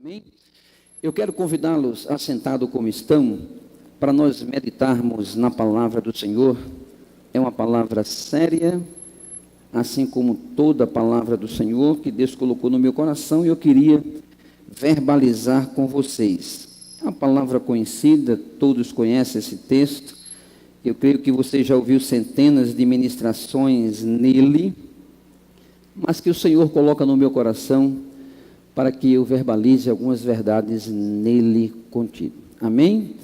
Amém? Eu quero convidá-los, assentado como estão, para nós meditarmos na palavra do Senhor. É uma palavra séria, assim como toda a palavra do Senhor que Deus colocou no meu coração, e eu queria verbalizar com vocês. É uma palavra conhecida, todos conhecem esse texto. Eu creio que você já ouviu centenas de ministrações nele, mas que o Senhor coloca no meu coração para que eu verbalize algumas verdades nele contido. Amém?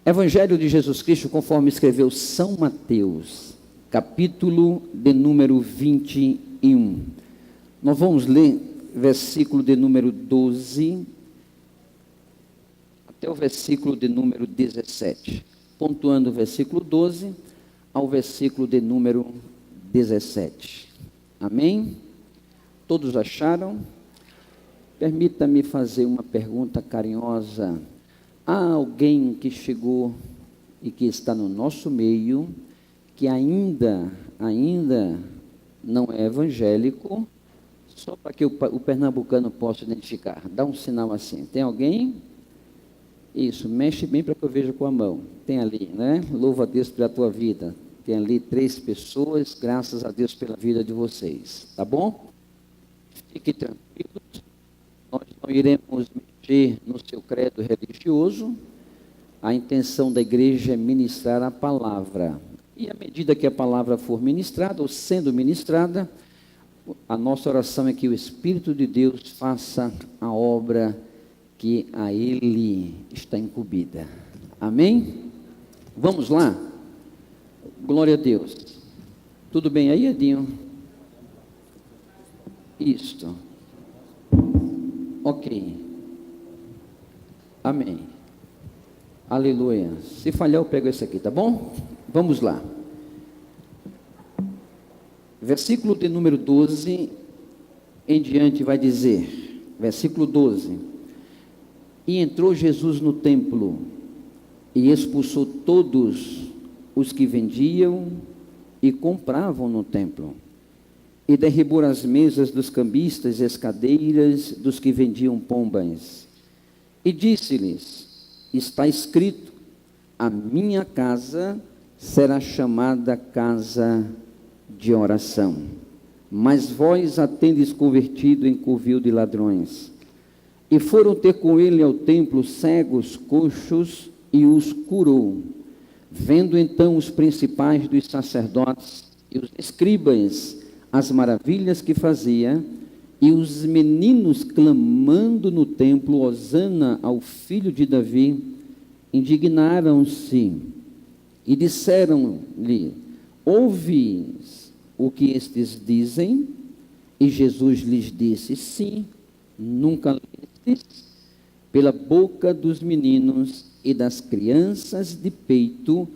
Evangelho de Jesus Cristo, conforme escreveu São Mateus, capítulo de número 21. Nós vamos ler versículo de número 12 até o versículo de número 17. Pontuando o versículo 12 ao versículo de número 17. Amém? Todos acharam? Permita-me fazer uma pergunta carinhosa. Há alguém que chegou e que está no nosso meio, que ainda não é evangélico, só para que o pernambucano possa identificar? Dá um sinal assim. Tem alguém? Isso, mexe bem para que eu veja com a mão. Tem ali, né? Louva a Deus pela tua vida. Tem ali 3 pessoas, graças a Deus pela vida de vocês. Tá bom? Fique tranquilo. Nós não iremos mexer no seu credo religioso. A intenção da igreja é ministrar a palavra. E à medida que a palavra for ministrada, ou sendo ministrada, a nossa oração é que o Espírito de Deus faça a obra que a Ele está incumbida. Amém? Vamos lá? Glória a Deus. Tudo bem aí, Edinho? Isto. Ok. Amém. Aleluia. Se falhar, eu pego esse aqui, tá bom? Vamos lá. Versículo de número 12 em diante vai dizer, versículo 12: E entrou Jesus no templo e expulsou todos os que vendiam e compravam no templo, e derribou as mesas dos cambistas e as cadeiras dos que vendiam pombas, e disse-lhes: Está escrito, a minha casa será chamada casa de oração, mas vós a tendes convertido em covil de ladrões. E foram ter com ele ao templo cegos, coxos, e os curou. Vendo então os principais dos sacerdotes e os escribas as maravilhas que fazia, e os meninos clamando no templo, Hosana ao filho de Davi, indignaram-se e disseram-lhe: Ouves o que estes dizem? E Jesus lhes disse: Sim, nunca lestes? Pela boca dos meninos e das crianças de peito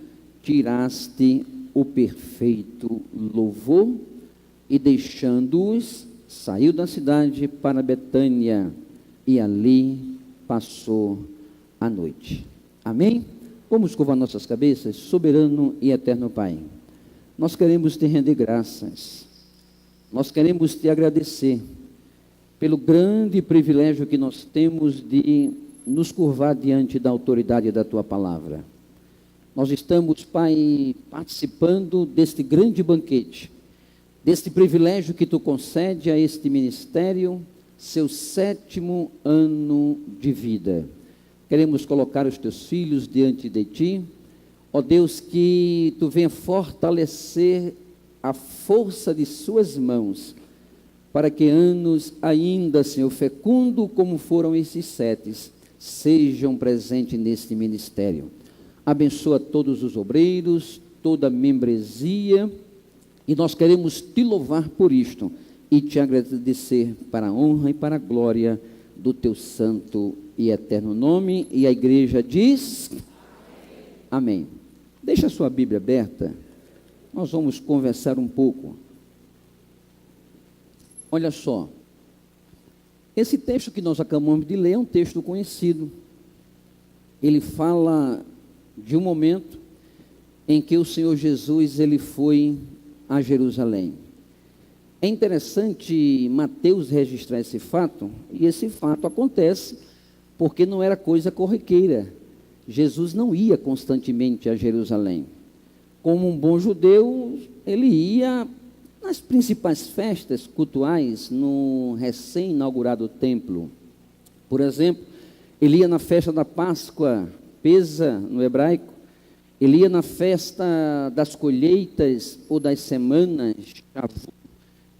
tiraste o perfeito louvor. E deixando-os, saiu da cidade para Betânia, e ali passou a noite. Amém? Vamos curvar nossas cabeças. Soberano e eterno Pai, nós queremos te render graças, nós queremos te agradecer pelo grande privilégio que nós temos de nos curvar diante da autoridade da tua palavra. Nós estamos, Pai, participando deste grande banquete, deste privilégio que tu concede a este ministério, seu 7º ano de vida. Queremos colocar os teus filhos diante de ti, ó Deus, que tu venha fortalecer a força de suas mãos, para que anos ainda, Senhor, fecundo como foram esses 7, sejam presentes neste ministério. Abençoa todos os obreiros, toda a membresia, e nós queremos te louvar por isto e te agradecer para a honra e para a glória do teu santo e eterno nome. E a igreja diz: Amém. Deixa a sua Bíblia aberta, nós vamos conversar um pouco. Olha só, esse texto que nós acabamos de ler é um texto conhecido. Ele fala de um momento em que o Senhor Jesus ele foi a Jerusalém. É interessante Mateus registrar esse fato, e esse fato acontece porque não era coisa corriqueira. Jesus não ia constantemente a Jerusalém. Como um bom judeu, ele ia nas principais festas cultuais no recém-inaugurado templo. Por exemplo, ele ia na festa da Páscoa, Pesa no hebraico, ele ia na festa das colheitas ou das semanas, Shavuot,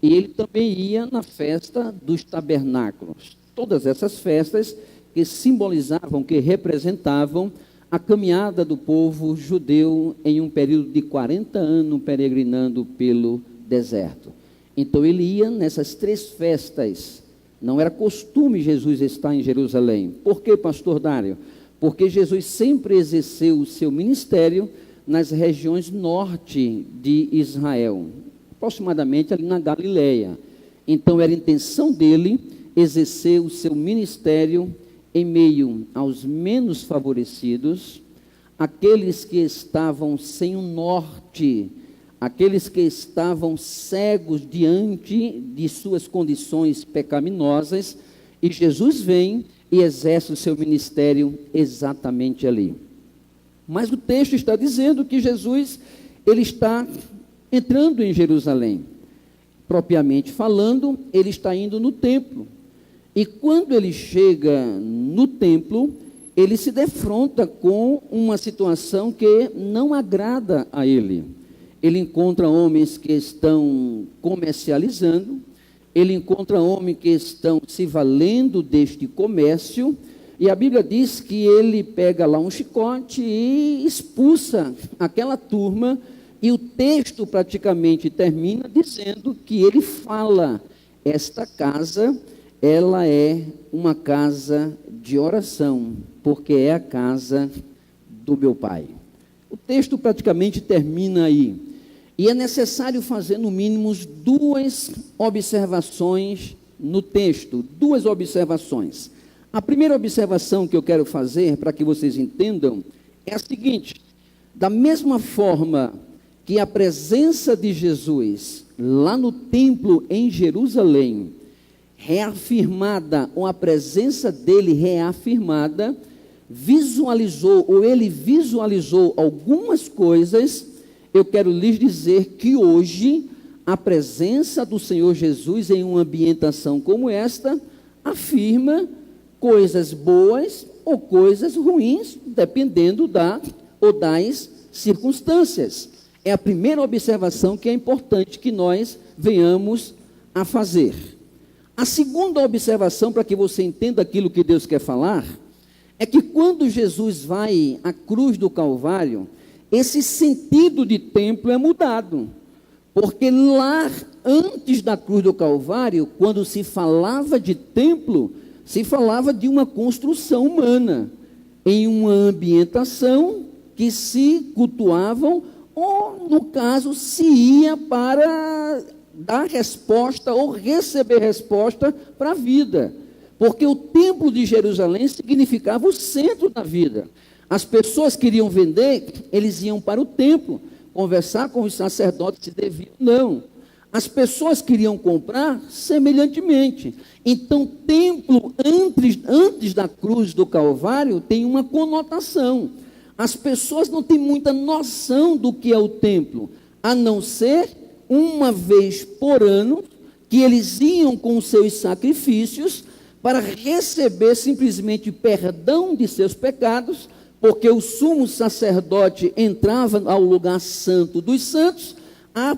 e ele também ia na festa dos tabernáculos. Todas essas festas que simbolizavam, que representavam a caminhada do povo judeu em um período de 40 anos peregrinando pelo deserto. Então ele ia nessas 3 festas. Não era costume Jesus estar em Jerusalém. Por quê, pastor Dário? Porque Jesus sempre exerceu o seu ministério nas regiões norte de Israel, aproximadamente ali na Galileia. Então era intenção dele exercer o seu ministério em meio aos menos favorecidos, aqueles que estavam sem o norte, aqueles que estavam cegos diante de suas condições pecaminosas, e Jesus vem e exerce o seu ministério exatamente ali. Mas o texto está dizendo que Jesus, ele está entrando em Jerusalém. Propriamente falando, ele está indo no templo. E quando ele chega no templo, ele se defronta com uma situação que não agrada a ele. Ele encontra homens que estão comercializando, ele encontra homens que estão se valendo deste comércio, e a Bíblia diz que ele pega lá um chicote e expulsa aquela turma, e o texto praticamente termina dizendo que ele fala: esta casa, ela é uma casa de oração, porque é a casa do meu Pai. O texto praticamente termina aí. E é necessário fazer, no mínimo, 2 observações no texto. 2 observações. A primeira observação que eu quero fazer, para que vocês entendam, é a seguinte: da mesma forma que a presença de Jesus lá no templo em Jerusalém, reafirmada, ou a presença dele reafirmada, ele visualizou algumas coisas. Eu quero lhes dizer que hoje a presença do Senhor Jesus em uma ambientação como esta afirma coisas boas ou coisas ruins, dependendo das circunstâncias. É a primeira observação que é importante que nós venhamos a fazer. A segunda observação, para que você entenda aquilo que Deus quer falar, é que quando Jesus vai à cruz do Calvário, esse sentido de templo é mudado, porque lá, antes da cruz do Calvário, quando se falava de templo, se falava de uma construção humana, em uma ambientação que se cultuavam, ou, no caso, se ia para dar resposta ou receber resposta para a vida, porque o templo de Jerusalém significava o centro da vida. As pessoas queriam vender, eles iam para o templo, conversar com os sacerdotes se deviam, não. As pessoas queriam comprar semelhantemente. Então, templo antes da cruz do Calvário tem uma conotação. As pessoas não têm muita noção do que é o templo, a não ser uma vez por ano, que eles iam com os seus sacrifícios para receber simplesmente perdão de seus pecados, porque o sumo sacerdote entrava ao lugar santo dos santos,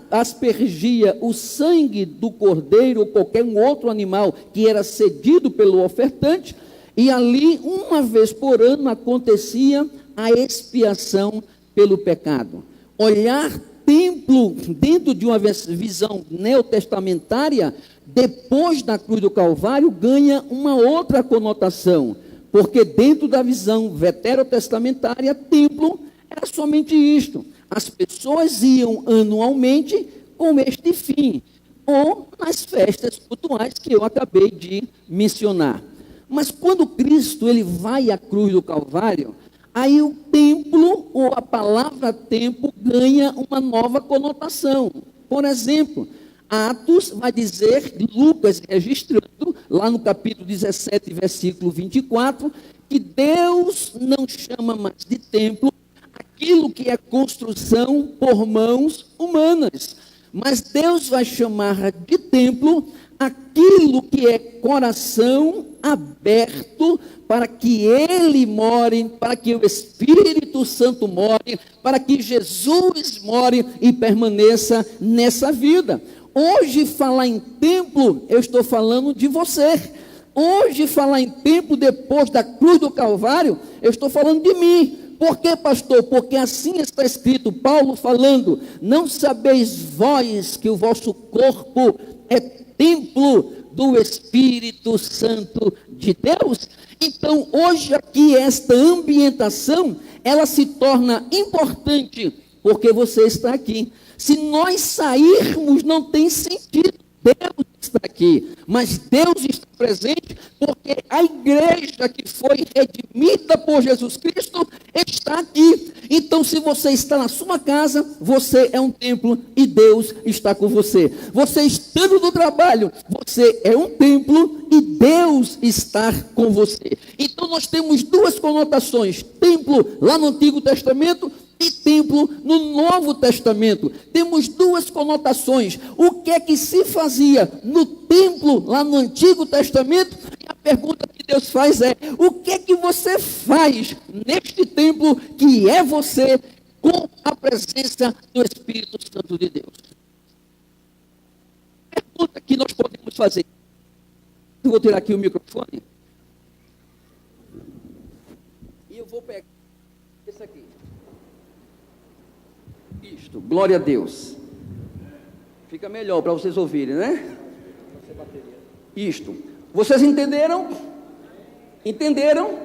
aspergia o sangue do cordeiro ou qualquer um outro animal que era cedido pelo ofertante, e ali, uma vez por ano, acontecia a expiação pelo pecado. Olhar templo dentro de uma visão neotestamentária, depois da cruz do Calvário, ganha uma outra conotação, porque dentro da visão veterotestamentária, templo era somente isto. As pessoas iam anualmente com este fim, ou nas festas cultuais que eu acabei de mencionar. Mas quando Cristo ele vai à cruz do Calvário, aí o templo, ou a palavra templo, ganha uma nova conotação. Por exemplo, Atos vai dizer, Lucas registrando, lá no capítulo 17, versículo 24, que Deus não chama mais de templo aquilo que é construção por mãos humanas, mas Deus vai chamar de templo aquilo que é coração aberto para que Ele more, para que o Espírito Santo more, para que Jesus more e permaneça nessa vida. Hoje falar em templo, eu estou falando de você. Hoje falar em templo depois da cruz do Calvário, eu estou falando de mim. Por quê, pastor? Porque assim está escrito, Paulo falando, não sabeis vós que o vosso corpo é templo do Espírito Santo de Deus? Então, hoje aqui, esta ambientação, ela se torna importante, porque você está aqui. Se nós sairmos, não tem sentido. Deus está aqui, mas Deus está presente, porque a igreja que foi redimida por Jesus Cristo está aqui. Então, se você está na sua casa, você é um templo e Deus está com você. Você estando no trabalho, você é um templo e Deus está com você. Então, nós temos duas conotações: templo lá no Antigo Testamento e templo no Novo Testamento. Temos duas conotações. O que é que se fazia no templo lá no Antigo Testamento? E a pergunta que Deus faz é: o que é que você faz neste templo que é você, com a presença do Espírito Santo de Deus? Pergunta que nós podemos fazer. Eu vou tirar aqui o microfone e eu vou pegar esse aqui. Isto, glória a Deus. Fica melhor para vocês ouvirem, né? Isto. Vocês entenderam? Entenderam?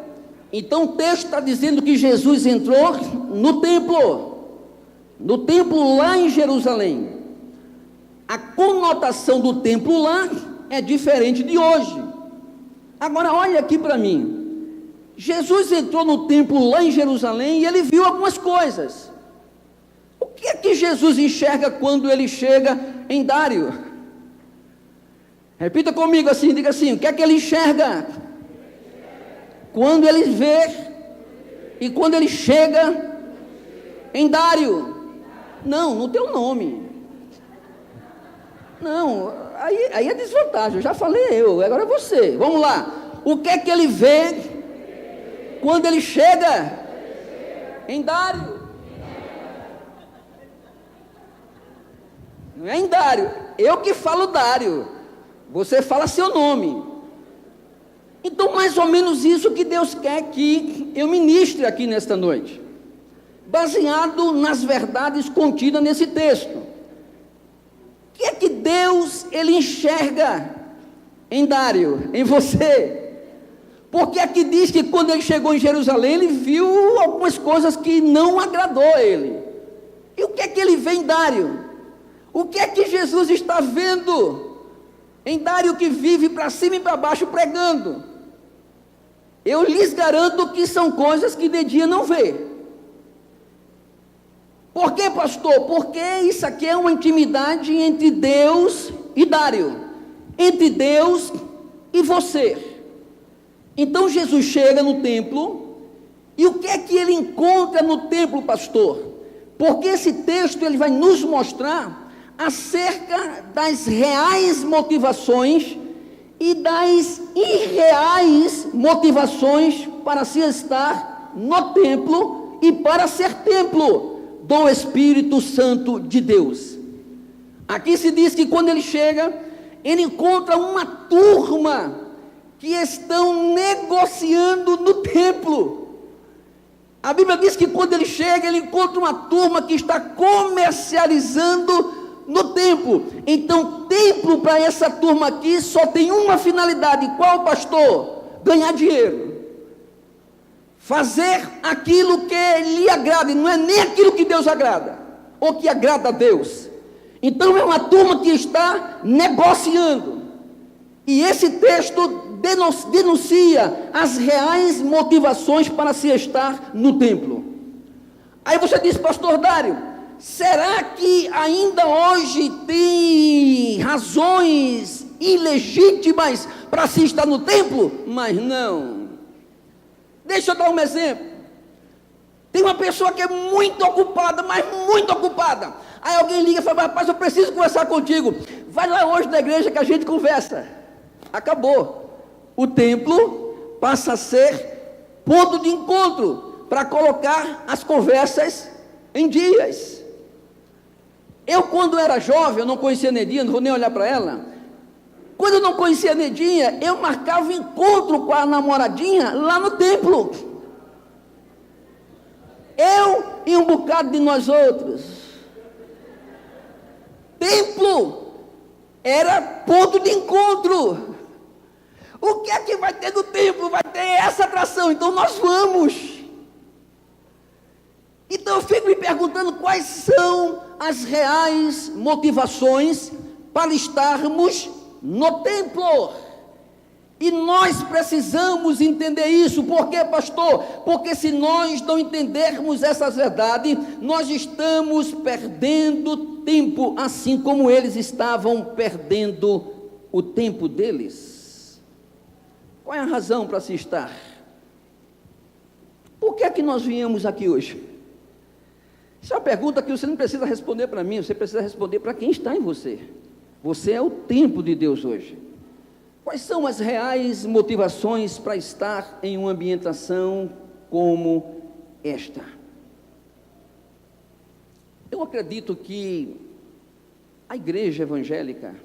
Então o texto está dizendo que Jesus entrou no templo lá em Jerusalém. A conotação do templo lá é diferente de hoje. Agora olha aqui para mim. Jesus entrou no templo lá em Jerusalém e ele viu algumas coisas. O que é que Jesus enxerga quando ele chega em Dário? Repita comigo assim, diga assim: o que é que ele enxerga quando ele vê e quando ele chega em Dário? Não, no teu nome. Não, aí é desvantagem, eu já falei agora é você. Vamos lá. O que é que ele vê quando ele chega em Dário? Não é em Dário, eu que falo Dário, você fala seu nome. Então, mais ou menos isso que Deus quer que eu ministre aqui nesta noite, baseado nas verdades contidas nesse texto. O que é que Deus, ele enxerga em Dário, em você? Porque aqui diz que quando ele chegou em Jerusalém, ele viu algumas coisas que não agradou a ele. E o que é que ele vê em Dário? O que é que Jesus está vendo em Dário, que vive para cima e para baixo pregando? Eu lhes garanto que são coisas que de dia não vê. Por quê, pastor? Porque isso aqui é uma intimidade entre Deus e Dário, entre Deus e você. Então Jesus chega no templo, e o que é que ele encontra no templo, pastor? Porque esse texto ele vai nos mostrar acerca das reais motivações e das irreais motivações para se estar no templo e para ser templo do Espírito Santo de Deus. Aqui se diz que quando ele chega, ele encontra uma turma que estão negociando no templo. A Bíblia diz que quando ele chega, ele encontra uma turma que está comercializando no templo. Então, templo para essa turma aqui só tem uma finalidade. Qual, pastor? Ganhar dinheiro, fazer aquilo que lhe agrada, não é nem aquilo que Deus agrada, ou que agrada a Deus. Então é uma turma que está negociando, e esse texto denuncia as reais motivações para se estar no templo. Aí você diz: pastor Dário, será que ainda hoje tem razões ilegítimas para se estar no templo? Mas não. Deixa eu dar um exemplo. Tem uma pessoa que é muito ocupada, mas muito ocupada. Aí alguém liga e fala: rapaz, eu preciso conversar contigo. Vai lá hoje na igreja que a gente conversa. Acabou. O templo passa a ser ponto de encontro para colocar as conversas em dias. Eu, quando era jovem, eu não conhecia a Nedinha, não vou nem olhar para ela. Quando eu não conhecia a Nedinha, eu marcava encontro com a namoradinha lá no templo. Eu e um bocado de nós outros. Templo era ponto de encontro. O que é que vai ter no templo? Vai ter essa atração, então nós vamos. Então eu fico me perguntando quais são as reais motivações para estarmos no templo. E nós precisamos entender isso. Por quê, pastor? Porque se nós não entendermos essas verdades, nós estamos perdendo tempo, assim como eles estavam perdendo o tempo deles. Qual é a razão para se estar? Por que é que nós viemos aqui hoje? Isso é uma pergunta que você não precisa responder para mim, você precisa responder para quem está em você. Você é o templo de Deus hoje. Quais são as reais motivações para estar em uma ambientação como esta? Eu acredito que a igreja evangélica,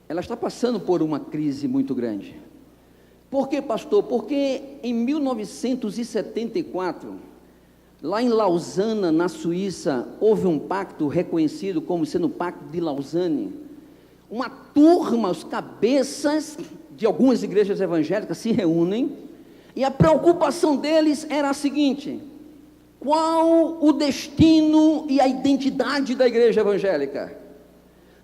ela está passando por uma crise muito grande. Por quê, pastor? Porque em 1974, lá em Lausana, na Suíça, houve um pacto reconhecido como sendo o Pacto de Lausanne. Uma turma, os cabeças de algumas igrejas evangélicas se reúnem, e a preocupação deles era a seguinte: qual o destino e a identidade da igreja evangélica?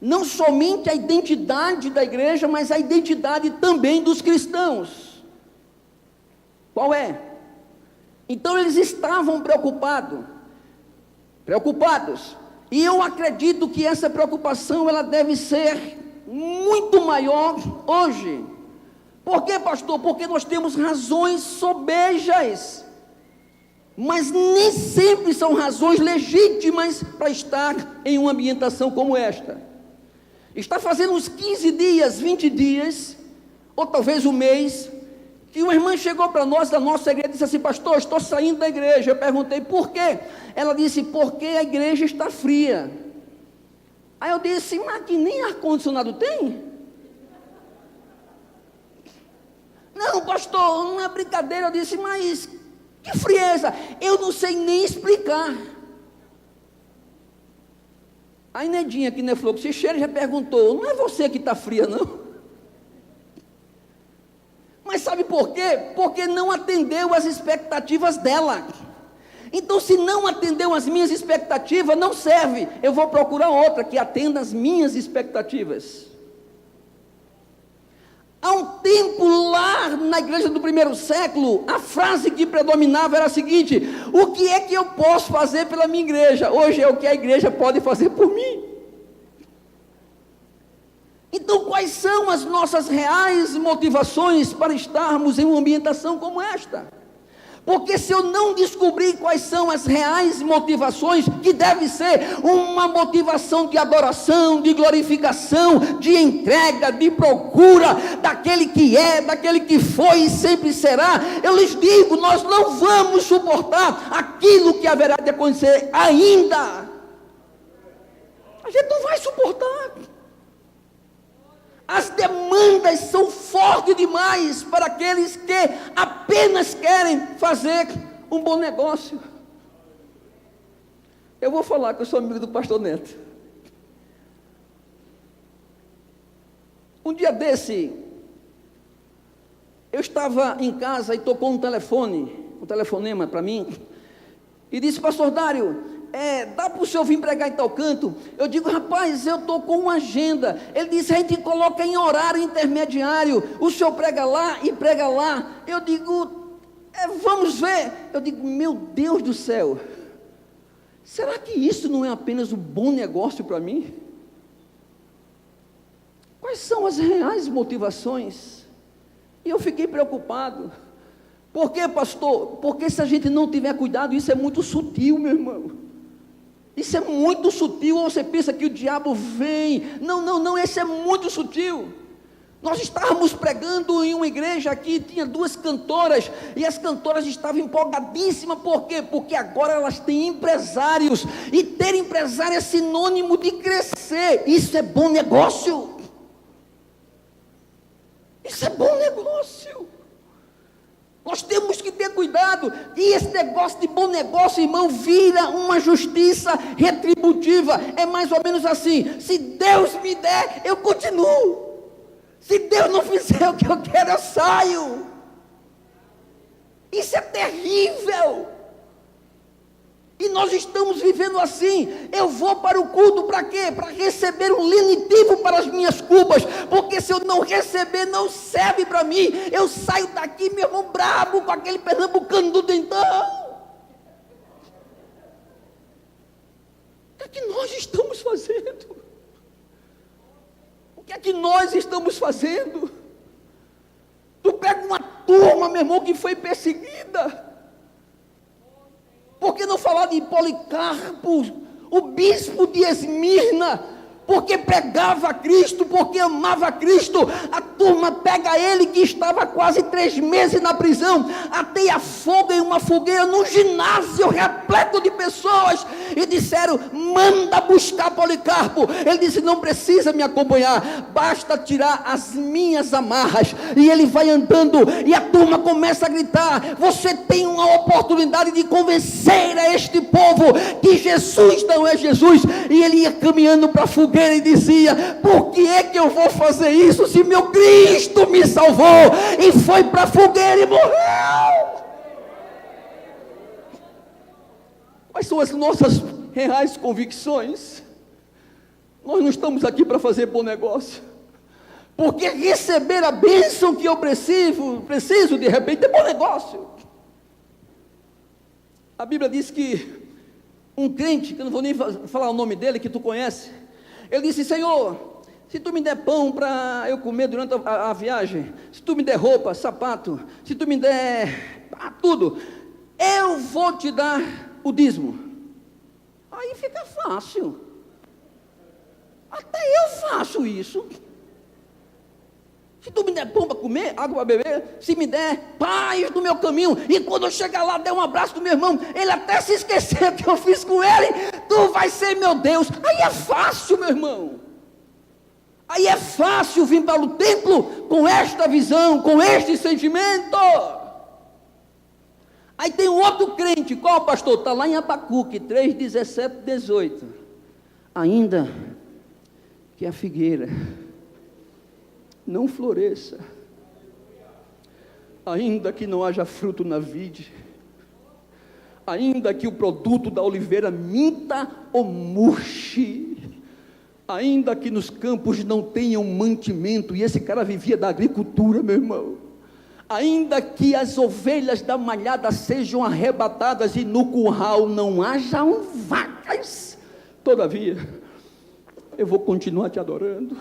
Não somente a identidade da igreja, mas a identidade também dos cristãos. Qual é? Então eles estavam preocupados, e eu acredito que essa preocupação, ela deve ser muito maior hoje. Por quê, pastor? Porque nós temos razões sobejas, mas nem sempre são razões legítimas para estar em uma ambientação como esta. Está fazendo uns 15 dias, 20 dias, ou talvez um mês, que uma irmã chegou para nós, da nossa igreja, e disse assim: pastor, estou saindo da igreja. Eu perguntei por quê. Ela disse: porque a igreja está fria. Aí eu disse: mas que nem ar-condicionado tem? Não, pastor, não é brincadeira. Eu disse: mas que frieza, eu não sei nem explicar. A Nedinha, que não é fluxicheira, já perguntou: não é você que está fria, não? Mas sabe por quê? Porque não atendeu às expectativas dela. Então, se não atendeu às minhas expectativas, não serve. Eu vou procurar outra que atenda às minhas expectativas. Há um tempo lá na igreja do primeiro século, a frase que predominava era a seguinte: o que é que eu posso fazer pela minha igreja? Hoje é o que a igreja pode fazer por mim. Então, quais são as nossas reais motivações para estarmos em uma ambientação como esta? Porque se eu não descobrir quais são as reais motivações, que deve ser uma motivação de adoração, de glorificação, de entrega, de procura, daquele que é, daquele que foi e sempre será, eu lhes digo, nós não vamos suportar aquilo que haverá de acontecer ainda. A gente não vai suportar. As demandas são fortes demais para aqueles que apenas querem fazer um bom negócio. Eu vou falar que eu sou amigo do pastor Neto. Um dia desse, eu estava em casa e tocou um telefonema para mim, e disse: pastor Dário, dá para o senhor vir pregar em tal canto? Eu digo: rapaz, eu estou com uma agenda. Ele disse: a gente coloca em horário intermediário, o senhor prega lá e prega lá. Eu digo: vamos ver. Eu digo: meu Deus do céu, Será que isso não é apenas um bom negócio para mim? Quais são as reais motivações? E eu fiquei preocupado. Por quê, pastor? Porque se a gente não tiver cuidado, isso é muito sutil, meu irmão. Isso é muito sutil. Ou você pensa que o diabo vem. Não, esse é muito sutil. Nós estávamos pregando em uma igreja aqui, tinha 2 cantoras, e as cantoras estavam empolgadíssimas. Por quê? Porque agora elas têm empresários, e ter empresário é sinônimo de crescer. Isso é bom negócio. Isso é bom negócio. Nós temos que ter cuidado, e esse negócio de bom negócio, irmão, vira uma justiça retributiva. É mais ou menos assim: se Deus me der, eu continuo. Se Deus não fizer o que eu quero, eu saio. Isso é terrível. E nós estamos vivendo assim. Eu vou para o culto para quê? Para receber um lenitivo para as minhas culpas. Porque se eu não receber, não serve para mim. Eu saio daqui, meu irmão, brabo, com aquele pernambucano do dentão. O que é que nós estamos fazendo? O que é que nós estamos fazendo? Tu pega uma turma, meu irmão, que foi perseguida. Por que não falar de Policarpo, o bispo de Esmirna? Porque pregava a Cristo, porque amava a Cristo. A turma pega ele, que estava quase 3 meses na prisão, ateia fogo em uma fogueira, num ginásio repleto de pessoas, e disseram: manda buscar Policarpo. Ele disse: não precisa me acompanhar, basta tirar as minhas amarras. E ele vai andando, e a turma começa a gritar: você tem uma oportunidade de convencer a este povo que Jesus não é Jesus. E ele ia caminhando para a fogueira e dizia: por que é que eu vou fazer isso, se meu Cristo me salvou? E foi para a fogueira e morreu. Quais são as nossas reais convicções? Nós não estamos aqui para fazer bom negócio, porque receber a bênção que eu preciso de repente é bom negócio. A Bíblia diz que um crente, que eu não vou nem falar o nome dele, que tu conhece, ele disse: Senhor, se tu me der pão para eu comer durante a viagem, se tu me der roupa, sapato, se tu me der tudo, eu vou te dar o dízimo. Aí fica fácil. Até eu faço isso. Se tu me der pão para comer, água para beber, se me der paz no meu caminho, e quando eu chegar lá, der um abraço do meu irmão, ele até se esquecer o que eu fiz com ele, tu vai ser meu Deus. Aí é fácil, meu irmão. Aí é fácil vir para o templo com esta visão, com este sentimento. Aí tem um outro crente, qual, pastor? Está lá em Abacuque 3, 17, 18. Ainda que a figueira não floresça, ainda que não haja fruto na vide, ainda que o produto da oliveira minta ou murche, ainda que nos campos não tenham mantimento, e esse cara vivia da agricultura, meu irmão, ainda que as ovelhas da malhada sejam arrebatadas e no curral não hajam vacas, todavia eu vou continuar te adorando,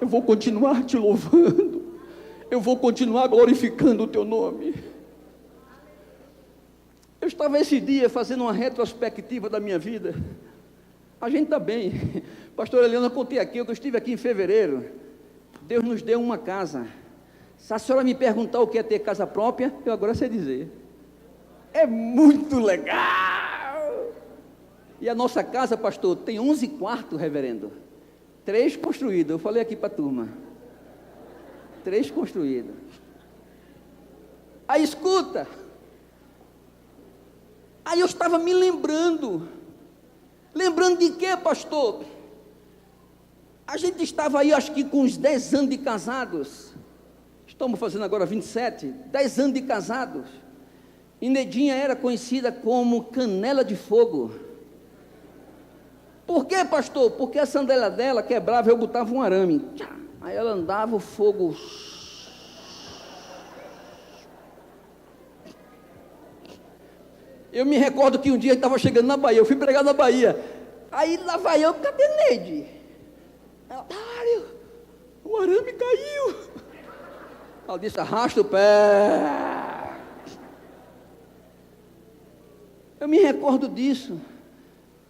eu vou continuar te louvando, eu vou continuar glorificando o teu nome. Eu estava esse dia fazendo uma retrospectiva da minha vida. A gente está bem. Pastor Eliana, eu contei aqui, eu estive aqui em fevereiro. Deus nos deu uma casa. Se a senhora me perguntar o que é ter casa própria, eu agora sei dizer. É muito legal. E a nossa casa, pastor, tem 11 quartos, reverendo. 3 construídos, eu falei aqui para a turma, 3 construídos. Aí escuta, aí eu estava me lembrando de quê, pastor? A gente estava aí, acho que com uns 10 anos de casados, estamos fazendo agora 27, 10 anos de casados, e Nedinha era conhecida como canela de fogo. Por quê, pastor? Porque a sandália dela quebrava, eu botava um arame. Aí ela andava, o fogo. Eu me recordo que um dia eu estava chegando na Bahia, eu fui pregar na Bahia. Aí lá vai eu, cadê Neide? Ela, o arame caiu. Ela disse, arrasta o pé. Eu me recordo disso.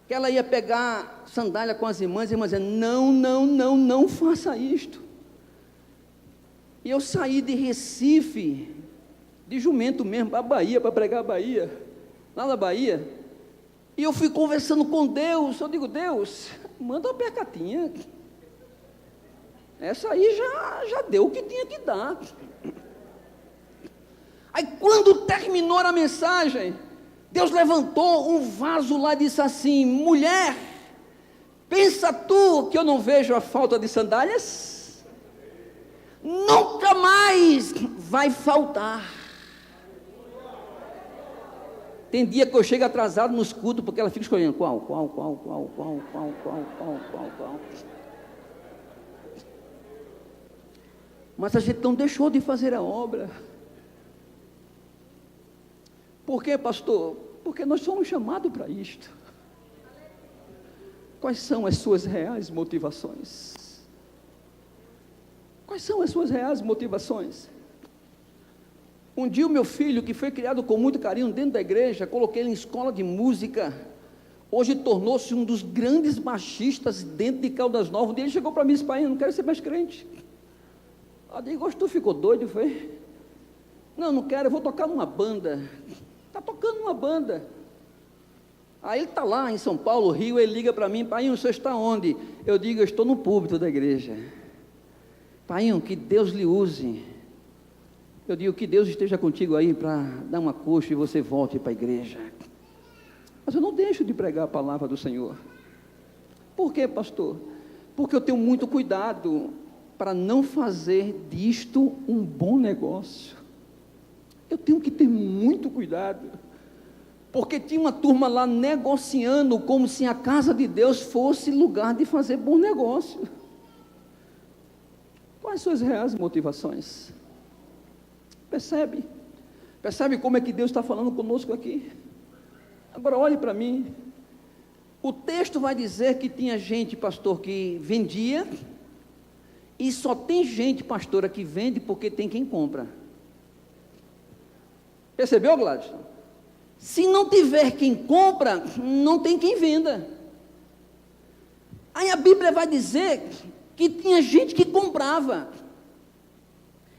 Que ela ia pegar sandália com as irmãs dizendo, não faça isto. E eu saí de Recife, de jumento mesmo, para a Bahia, para pregar a Bahia, lá na Bahia, e eu fui conversando com Deus. Eu digo, Deus, manda uma percatinha, essa aí já deu o que tinha que dar. Aí quando terminou a mensagem, Deus levantou um vaso lá e disse assim, mulher, pensa tu que eu não vejo a falta de sandálias? Nunca mais vai faltar. Tem dia que eu chego atrasado nos cultos, porque ela fica escolhendo qual. Mas a gente não deixou de fazer a obra. Por quê, pastor? Porque nós somos chamados para isto. Quais são as suas reais motivações? Quais são as suas reais motivações? Um dia o meu filho, que foi criado com muito carinho dentro da igreja, coloquei ele em escola de música, hoje tornou-se um dos grandes baixistas dentro de Caldas Novas. Um dia ele chegou para mim e disse, pai, eu não quero ser mais crente. Eu digo, tu ficou doido, foi? Não quero, eu vou tocar numa banda. Está tocando numa banda. Aí ele está lá em São Paulo, Rio, ele liga para mim, pai, o senhor está onde? Eu digo, eu estou no púlpito da igreja. Pai, que Deus lhe use. Eu digo, que Deus esteja contigo aí para dar uma coxa e você volte para a igreja. Mas eu não deixo de pregar a palavra do Senhor. Por quê, pastor? Porque eu tenho muito cuidado para não fazer disto um bom negócio. Eu tenho que ter muito cuidado. Porque tinha uma turma lá negociando como se a casa de Deus fosse lugar de fazer bom negócio. Quais são as reais motivações? Percebe? Percebe como é que Deus está falando conosco aqui? Agora olhe para mim. O texto vai dizer que tinha gente, pastor, que vendia, e só tem gente, pastora, que vende porque tem quem compra. Percebeu, Gladys? Se não tiver quem compra, não tem quem venda. Aí a Bíblia vai dizer que tinha gente que comprava.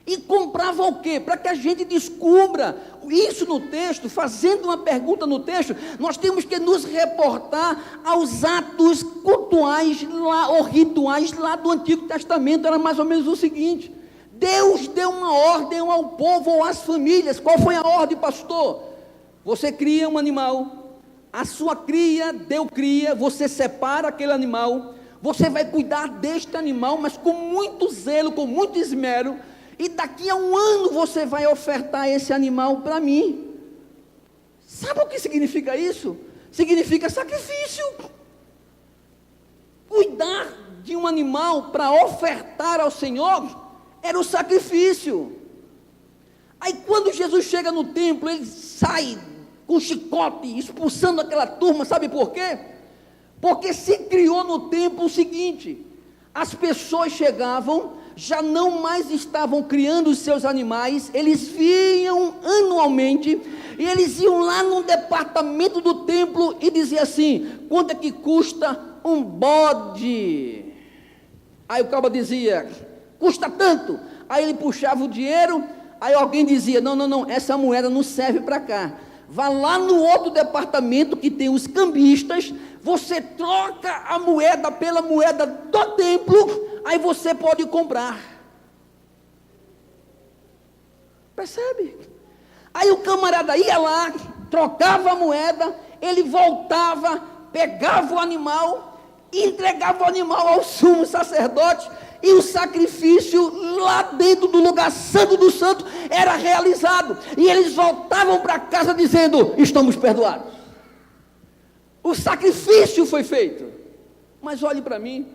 E comprava o quê? Para que a gente descubra isso no texto, fazendo uma pergunta no texto, nós temos que nos reportar aos atos cultuais lá, ou rituais lá do Antigo Testamento. Era mais ou menos o seguinte: Deus deu uma ordem ao povo ou às famílias. Qual foi a ordem, pastor? Você cria um animal, a sua cria deu cria, você separa aquele animal, você vai cuidar deste animal, mas com muito zelo, com muito esmero, e daqui a um ano você vai ofertar esse animal para mim. Sabe o que significa isso? Significa sacrifício. Cuidar de um animal para ofertar ao Senhor era o sacrifício. Aí quando Jesus chega no templo, ele sai com chicote, expulsando aquela turma. Sabe por quê? Porque se criou no templo o seguinte: as pessoas chegavam, já não mais estavam criando os seus animais, eles vinham anualmente, e eles iam lá no departamento do templo e diziam assim: quanto é que custa um bode? Aí o cabo dizia: custa tanto. Aí ele puxava o dinheiro, aí alguém dizia: não, essa moeda não serve para cá, vá lá no outro departamento que tem os cambistas, você troca a moeda pela moeda do templo, aí você pode comprar. Percebe? Aí o camarada ia lá, trocava a moeda, ele voltava, pegava o animal, entregava o animal ao sumo sacerdote, e o sacrifício lá dentro do lugar santo do santo era realizado, e eles voltavam para casa dizendo: estamos perdoados. O sacrifício foi feito. Mas olhe para mim,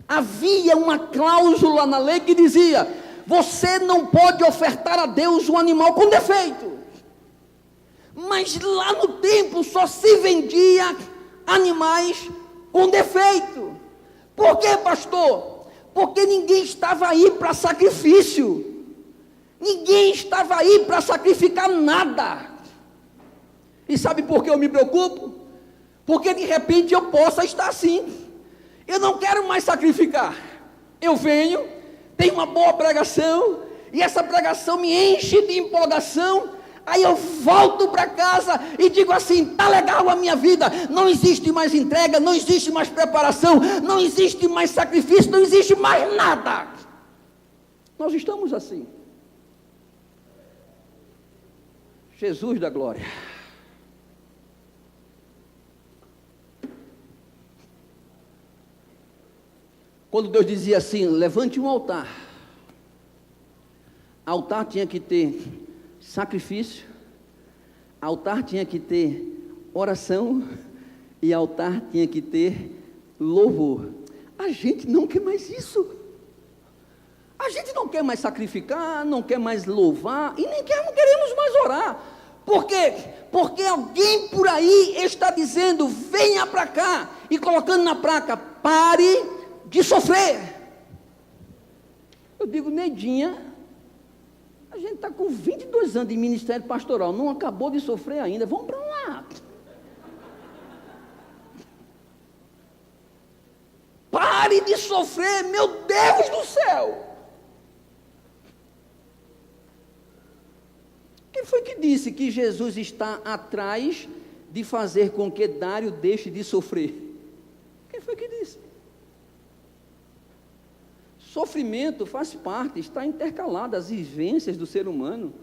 havia uma cláusula na lei que dizia: você não pode ofertar a Deus um animal com defeito. Mas lá no templo só se vendia animais com defeito. Por quê, pastor? Porque ninguém estava aí para sacrifício. Ninguém estava aí para sacrificar nada. E sabe por que eu me preocupo? Porque de repente eu possa estar assim. Eu não quero mais sacrificar. Eu venho, tenho uma boa pregação, e essa pregação me enche de empolgação. Aí eu volto para casa e digo assim: tá legal a minha vida, não existe mais entrega, não existe mais preparação, não existe mais sacrifício, não existe mais nada. Nós estamos assim. Jesus da glória. Quando Deus dizia assim: levante um altar, altar tinha que ter sacrifício, altar tinha que ter oração e altar tinha que ter louvor. A gente não quer mais isso. A gente não quer mais sacrificar, não quer mais louvar e nem queremos mais orar. Por quê? Porque alguém por aí está dizendo: venha para cá, e colocando na placa: pare de sofrer. Eu digo: Nedinha, a gente está com 22 anos de ministério pastoral, não acabou de sofrer ainda, vamos para lá. Pare de sofrer, meu Deus do céu. Quem foi que disse que Jesus está atrás de fazer com que Dário deixe de sofrer? Quem foi que disse? Sofrimento faz parte, está intercalado às vivências do ser humano.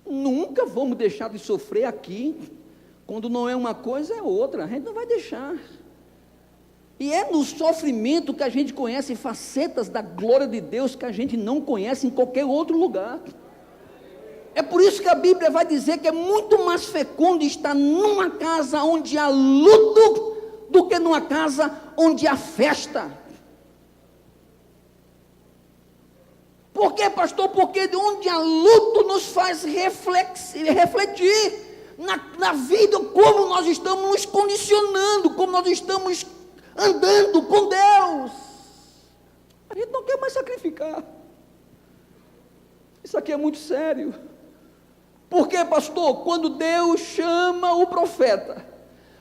Nunca vamos deixar de sofrer aqui. Quando não é uma coisa, é outra. A gente não vai deixar. E é no sofrimento que a gente conhece facetas da glória de Deus que a gente não conhece em qualquer outro lugar. É por isso que a Bíblia vai dizer que é muito mais fecundo estar numa casa onde há luto do que numa casa onde há festa. Por quê, pastor? Porque onde há luto nos faz refletir na vida, como nós estamos nos condicionando, como nós estamos andando com Deus. A gente não quer mais sacrificar. Isso aqui é muito sério. Por quê, pastor? Quando Deus chama o profeta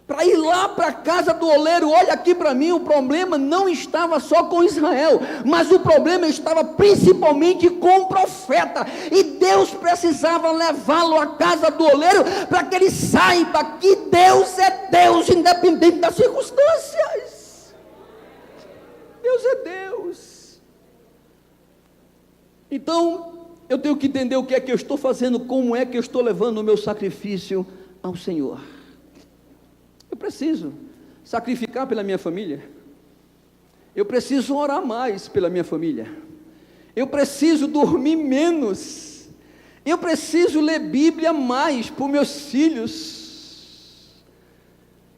para ir lá para a casa do oleiro, olha aqui para mim, o problema não estava só com Israel, mas o problema estava principalmente com o profeta, e Deus precisava levá-lo à casa do oleiro, para que ele saiba que Deus é Deus, independente das circunstâncias. Deus é Deus. Então, eu tenho que entender o que é que eu estou fazendo, como é que eu estou levando o meu sacrifício ao Senhor. Eu preciso sacrificar pela minha família. Eu preciso orar mais pela minha família. Eu preciso dormir menos. Eu preciso ler Bíblia mais para os meus filhos.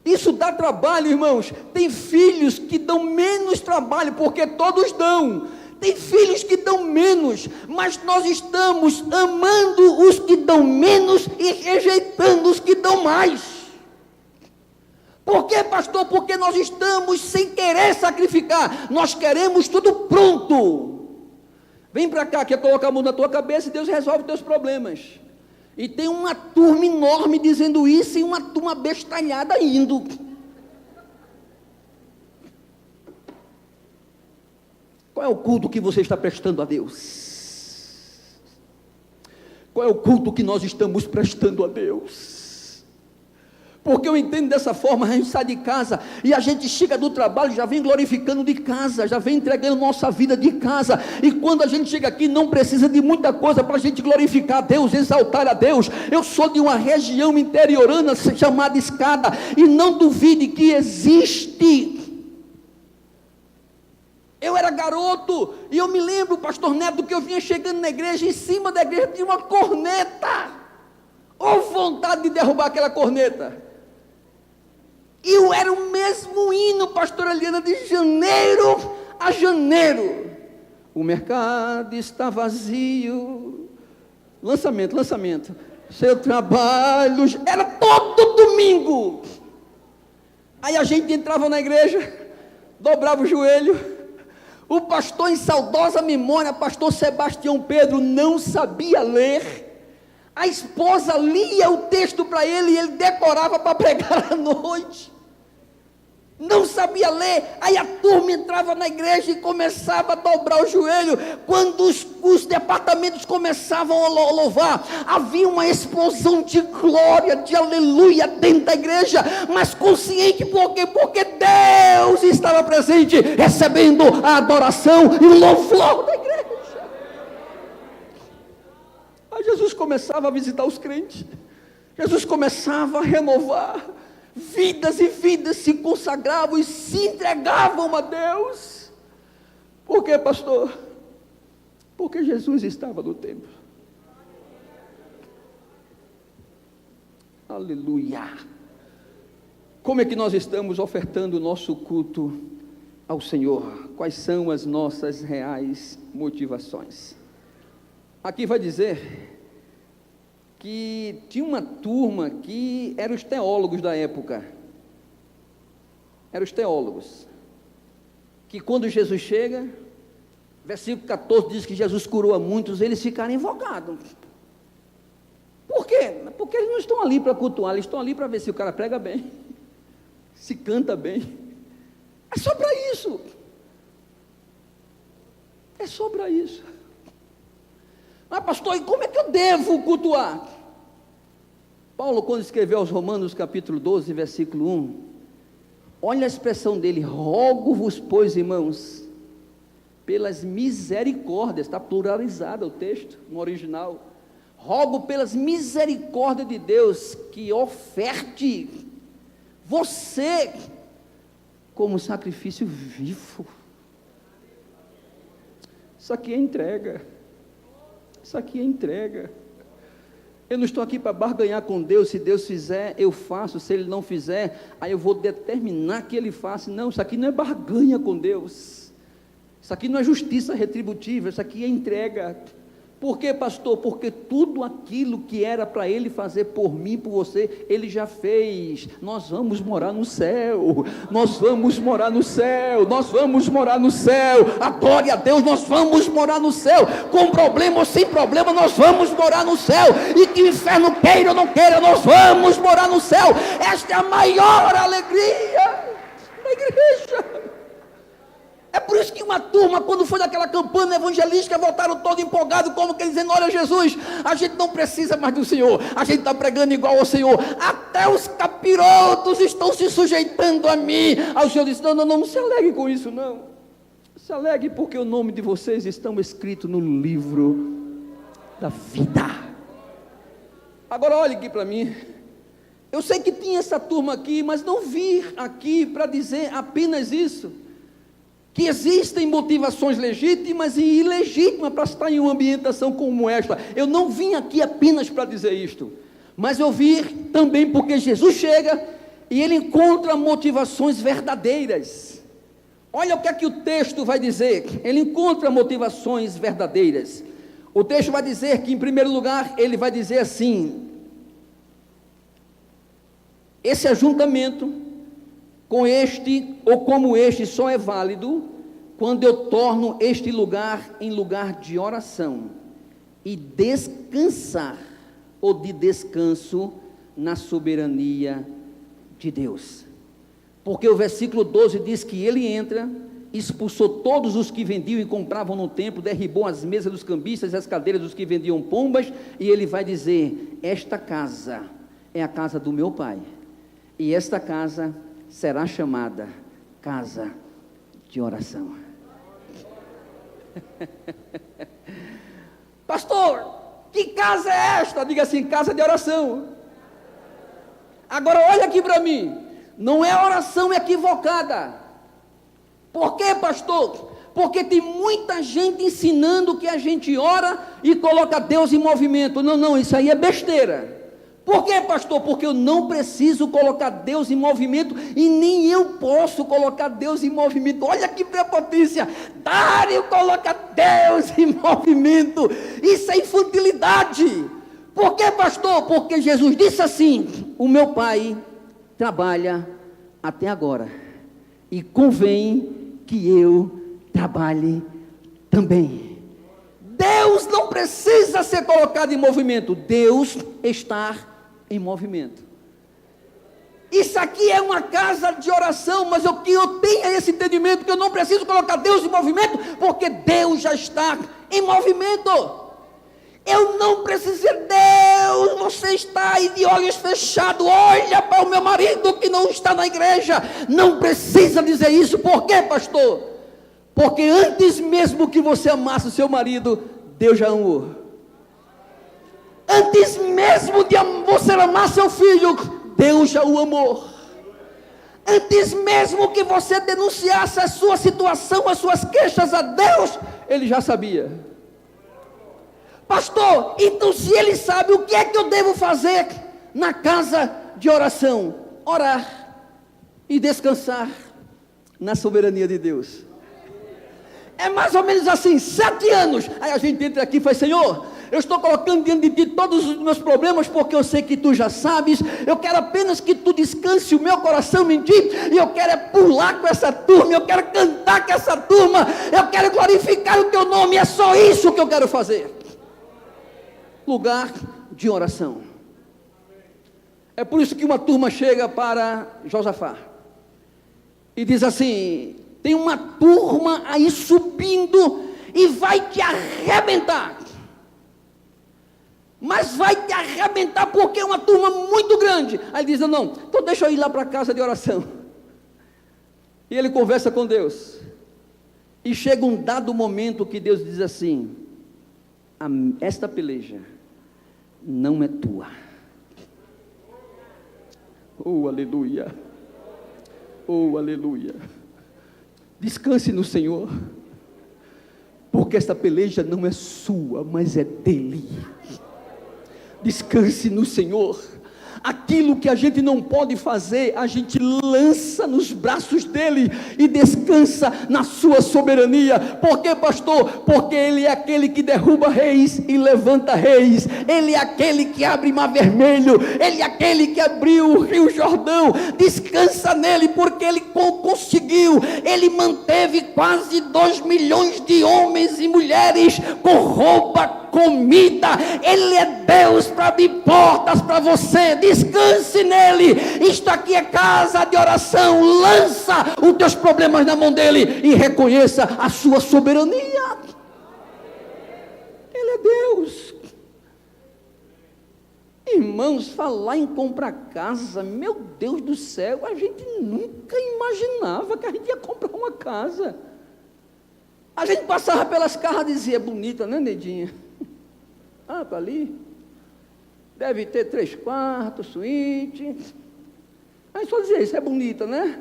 Isso dá trabalho, irmãos. Tem filhos que dão menos trabalho, porque todos dão. Tem filhos que dão menos, mas nós estamos amando os que dão menos e rejeitando os que dão mais. Por quê, pastor? Porque nós estamos sem querer sacrificar, nós queremos tudo pronto. Vem para cá, quer colocar a mão na tua cabeça e Deus resolve os teus problemas. E tem uma turma enorme dizendo isso e uma turma bestalhada indo. Qual é o culto que você está prestando a Deus? Qual é o culto que nós estamos prestando a Deus? Porque eu entendo dessa forma: a gente sai de casa e a gente chega do trabalho, já vem glorificando de casa, já vem entregando nossa vida de casa, e quando a gente chega aqui não precisa de muita coisa para a gente glorificar a Deus, exaltar a Deus. Eu sou de uma região interiorana chamada Escada, e não duvide que existe. Eu era garoto, e eu me lembro, pastor Neto, que eu vinha chegando na igreja, em cima da igreja tinha uma corneta. Oh, vontade de derrubar aquela corneta. E era o mesmo hino, pastor Eliana, de janeiro a janeiro. O mercado está vazio. Lançamento. seu trabalho, era todo domingo. Aí a gente entrava na igreja, dobrava o joelho, o pastor em saudosa memória, pastor Sebastião Pedro, não sabia ler, a esposa lia o texto para ele e ele decorava para pregar à noite, não sabia ler. Aí a turma entrava na igreja e começava a dobrar o joelho. Quando os departamentos começavam a louvar, havia uma explosão de glória, de aleluia dentro da igreja, mas consciente, por quê? Porque Deus estava presente, recebendo a adoração e o louvor da igreja. Aí Jesus começava a visitar os crentes, Jesus começava a renovar, vidas e vidas se consagravam e se entregavam a Deus. Por quê, pastor? Porque Jesus estava no templo. Aleluia. Como é que nós estamos ofertando o nosso culto ao Senhor? Quais são as nossas reais motivações? Aqui vai dizer que tinha uma turma que eram os teólogos da época, eram os teólogos, que quando Jesus chega, versículo 14 diz que Jesus curou a muitos, eles ficaram invocados. Por quê? Porque eles não estão ali para cultuar, eles estão ali para ver se o cara prega bem, se canta bem, é só para isso, é só para isso. Mas pastor, e como é que eu devo cultuar? Paulo, quando escreveu aos Romanos capítulo 12, versículo 1, olha a expressão dele: rogo-vos, pois, irmãos, pelas misericórdias, está pluralizado o texto no original, rogo pelas misericórdias de Deus, que oferte você como sacrifício vivo. Isso aqui é entrega. Isso aqui é entrega. Eu não estou aqui para barganhar com Deus. Se Deus fizer, eu faço. Se Ele não fizer, aí eu vou determinar que Ele faça. Não, isso aqui não é barganha com Deus. Isso aqui não é justiça retributiva. Isso aqui é entrega. Por quê, pastor? Porque tudo aquilo que era para Ele fazer por mim, por você, Ele já fez. Nós vamos morar no céu. Nós vamos morar no céu. Nós vamos morar no céu. Adore a Deus, nós vamos morar no céu. Com problema ou sem problema, nós vamos morar no céu. E que o inferno queira ou não queira, nós vamos morar no céu. Esta é a maior alegria da igreja. É por isso que uma turma, quando foi naquela campanha evangelística, voltaram todo empolgados, como que dizendo: olha, Jesus, a gente não precisa mais do Senhor, a gente está pregando igual ao Senhor, até os capirotos estão se sujeitando a mim. Aí o Senhor disse: não se alegre com isso, não, se alegre porque o nome de vocês estão escrito no livro da vida. Agora olhe aqui para mim, eu sei que tinha essa turma aqui, mas não vim aqui para dizer apenas isso, que existem motivações legítimas e ilegítimas para estar em uma ambientação como esta. Eu não vim aqui apenas para dizer isto, mas eu vim também porque Jesus chega e Ele encontra motivações verdadeiras. Olha o que o texto vai dizer. Ele encontra motivações verdadeiras. O texto vai dizer que, em primeiro lugar, ele vai dizer assim: esse ajuntamento com este ou como este só é válido quando eu torno este lugar em lugar de oração e descansar, ou de descanso, na soberania de Deus. Porque o versículo 12 diz que ele entra, expulsou todos os que vendiam e compravam no templo, derribou as mesas dos cambistas e as cadeiras dos que vendiam pombas, e ele vai dizer: esta casa é a casa do meu Pai, e esta casa será chamada casa de oração. Pastor, que casa é esta? Diga assim: casa de oração. Agora olha aqui para mim, não é oração equivocada. Por quê, pastor? Porque tem muita gente ensinando que a gente ora e coloca Deus em movimento. Não, isso aí é besteira. Por quê, pastor? Porque eu não preciso colocar Deus em movimento e nem eu posso colocar Deus em movimento. Olha que prepotência! Dário coloca Deus em movimento. Isso é infantilidade. Por que, pastor? Porque Jesus disse assim: o meu Pai trabalha até agora, e convém que eu trabalhe também. Deus não precisa ser colocado em movimento, Deus está em movimento. Isso aqui é uma casa de oração, mas eu tenho esse entendimento que eu não preciso colocar Deus em movimento, porque Deus já está em movimento. Eu não preciso dizer: Deus, você está aí de olhos fechados, olha para o meu marido que não está na igreja. Não precisa dizer isso. Por quê, pastor? Porque antes mesmo que você amasse o seu marido, Deus já amou. Antes mesmo de você amar seu filho, Deus já o amou. Antes mesmo que você denunciasse a sua situação, as suas queixas a Deus, Ele já sabia. Pastor, então se Ele sabe, o que é que eu devo fazer na casa de oração? Orar e descansar na soberania de Deus. É mais ou menos assim, 7 anos. Aí a gente entra aqui e faz: Senhor, eu estou colocando diante de Ti todos os meus problemas, porque eu sei que Tu já sabes. Eu quero apenas que Tu descanse o meu coração em Ti. E eu quero pular com essa turma, eu quero cantar com essa turma, eu quero glorificar o Teu nome. É só isso que eu quero fazer. Lugar de oração. É por isso que uma turma chega para Josafá e diz assim: tem uma turma aí subindo e vai te arrebentar. Mas vai te arrebentar porque é uma turma muito grande. Aí ele diz: não, então deixa eu ir lá para a casa de oração. E ele conversa com Deus. E chega um dado momento que Deus diz assim: esta peleja não é tua. Oh, aleluia. Oh, aleluia. Descanse no Senhor, porque esta peleja não é sua, mas é dele. Descanse no Senhor. Aquilo que a gente não pode fazer, a gente lança nos braços dele e descansa na sua soberania. Por quê, pastor? Porque ele é aquele que derruba reis e levanta reis. Ele é aquele que abre mar vermelho. Ele é aquele que abriu o rio Jordão. Descansa nele, porque ele conseguiu. Ele manteve quase 2 milhões de homens e mulheres com roupa, comida. Ele é Deus para abrir portas para você. Descanse nele. Isto aqui é casa de oração. Lança os teus problemas na mão dele e reconheça a sua soberania. Ele é Deus. Irmãos, falar em comprar casa, meu Deus do céu, a gente nunca imaginava que a gente ia comprar uma casa. A gente passava pelas casas e dizia: bonita, né, Nedinha? Ah, para ali, deve ter 3 quartos, suíte. Aí só dizia: isso é bonita, né?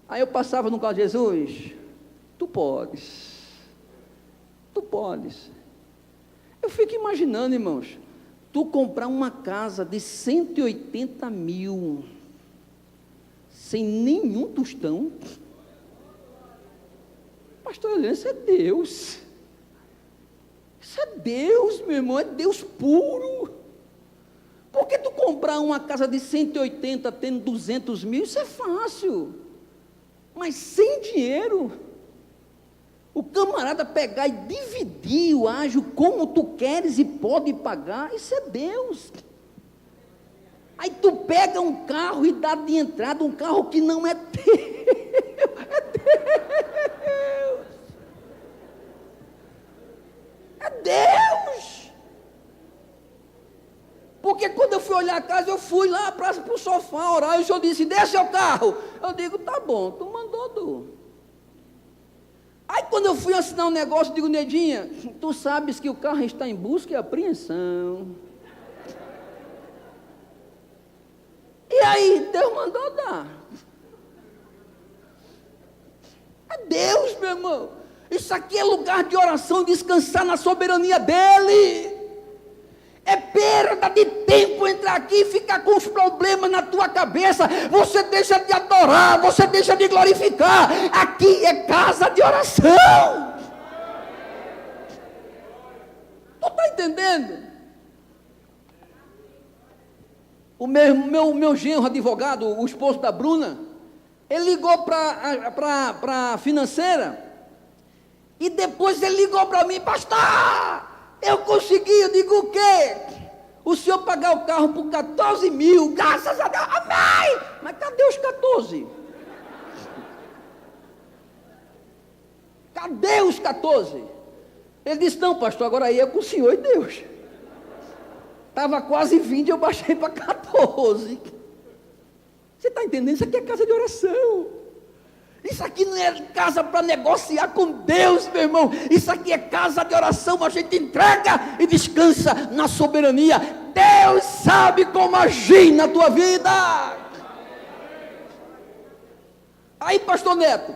Aí eu passava no carro de Jesus: tu podes. Eu fico imaginando, irmãos, tu comprar uma casa de 180 mil, sem nenhum tostão. Pastor Helena, isso é Deus. Isso é Deus, meu irmão, é Deus puro. Por que tu comprar uma casa de 180 tendo 200 mil? Isso é fácil. Mas sem dinheiro, o camarada pegar e dividir o ágio como tu queres e pode pagar, isso é Deus. Aí tu pega um carro e dá de entrada um carro que não é teu, é Deus. É Deus. Porque quando eu fui olhar a casa, eu fui lá para o sofá orar, e o senhor disse: desce o carro. Eu digo: tá bom, tu mandou, Du. Aí quando eu fui assinar um negócio, eu digo: Nedinha, tu sabes que o carro está em busca e apreensão. E aí, Deus mandou dar. É Deus, meu irmão. Isso aqui é lugar de oração, descansar na soberania dEle. É perda de tempo entrar aqui e ficar com os problemas na tua cabeça. Você deixa de adorar, você deixa de glorificar. Aqui é casa de oração. Tu está entendendo? O meu genro advogado, o esposo da Bruna, ele ligou para a financeira, e depois ele ligou para mim: pastor, eu consegui. Eu digo: o quê? O senhor pagar o carro por 14 mil, graças a Deus, amém! Mas cadê os 14? Cadê os 14? Ele disse: não, pastor, agora aí é com o senhor e Deus. Estava quase 20, eu baixei para 14. Você está entendendo? Isso aqui é casa de oração. Isso aqui não é casa para negociar com Deus, meu irmão. Isso aqui é casa de oração. A gente entrega e descansa na soberania. Deus sabe como agir na tua vida. Aí, pastor Neto,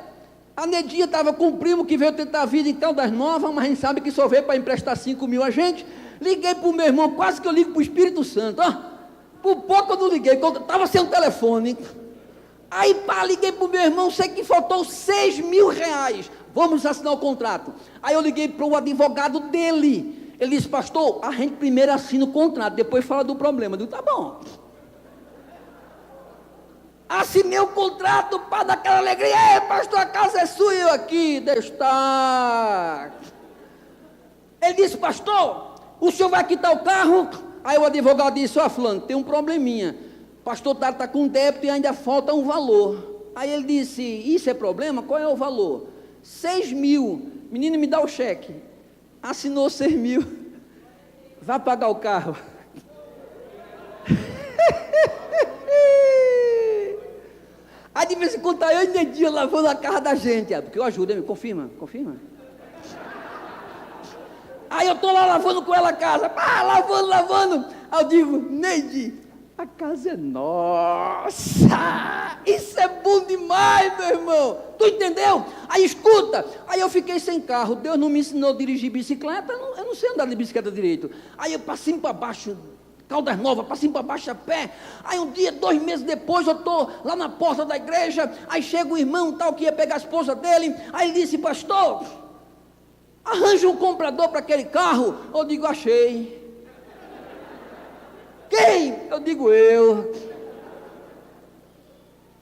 a Nedinha estava com um primo que veio tentar a vida em Caldas Novas, mas a gente sabe que só veio para emprestar 5 mil a gente. Liguei para o meu irmão, quase que eu ligo para o Espírito Santo. Por pouco eu não liguei, estava sem o telefone. Aí liguei para o meu irmão, sei que faltou 6 mil reais. Vamos assinar o contrato. Aí eu liguei para o advogado dele. Ele disse: pastor, a gente primeiro assina o contrato, depois fala do problema. Eu digo: tá bom. Assinei o contrato para dar aquela alegria. Ei, pastor, a casa é sua e eu aqui, deixa estar. Ele disse: pastor, o senhor vai quitar o carro? Aí o advogado disse: ó, fulano, tem um probleminha. Pastor está com débito e ainda falta um valor. Aí ele disse: isso é problema? Qual é o valor? 6 mil. Menino, me dá o cheque. Assinou 6 mil. Vai pagar o carro. Aí de vez em quando está eu e Nedinha lavando a casa da gente. Porque eu ajudo, hein? Confirma. Aí eu estou lá lavando com ela a casa. Lavando. Aí eu digo: Neide, a casa é nossa. Isso é bom demais, meu irmão. Tu entendeu? Aí escuta. Aí eu fiquei sem carro. Deus não me ensinou a dirigir bicicleta. Eu não sei andar de bicicleta direito. Aí eu passei para baixo, Caldas Novas, passei para baixo a pé. Aí um dia, 2 meses depois, eu estou lá na porta da igreja. Aí chega o irmão tal que ia pegar a esposa dele. Aí ele disse: pastor, arranja um comprador para aquele carro. Eu digo: achei. Quem? Eu digo: eu.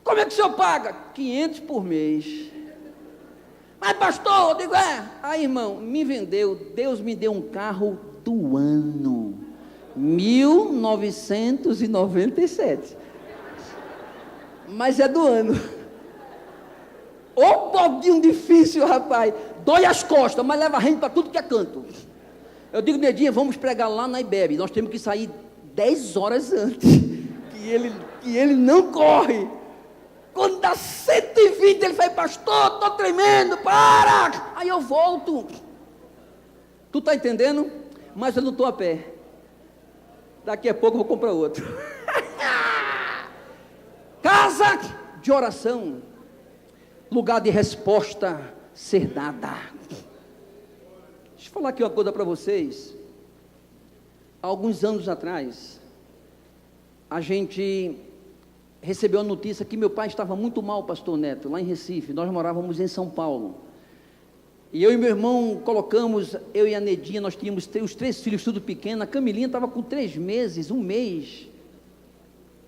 Como é que o senhor paga? 500 por mês. Mas pastor, eu digo: é. Aí, irmão, me vendeu. Deus me deu um carro do ano 1997. Mas é do ano. Ô pouquinho difícil, rapaz. Dói as costas, mas leva a gente para tudo que é canto. Eu digo: Nedinha, vamos pregar lá na IBEB. Nós temos que sair 10 horas antes. Que ele não corre. Quando dá 120, ele fala: pastor, estou tremendo, para! Aí eu volto. Tu está entendendo? Mas eu não estou a pé. Daqui a pouco eu vou comprar outro. Casa de oração. Lugar de resposta ser dada. Deixa eu falar aqui uma coisa para vocês. Há alguns anos atrás, a gente recebeu a notícia que meu pai estava muito mal, pastor Neto, lá em Recife. Nós morávamos em São Paulo. E eu e meu irmão colocamos, eu e a Nedinha, nós tínhamos os 3 filhos, tudo pequeno. A Camilinha estava com 3 meses, 1 mês.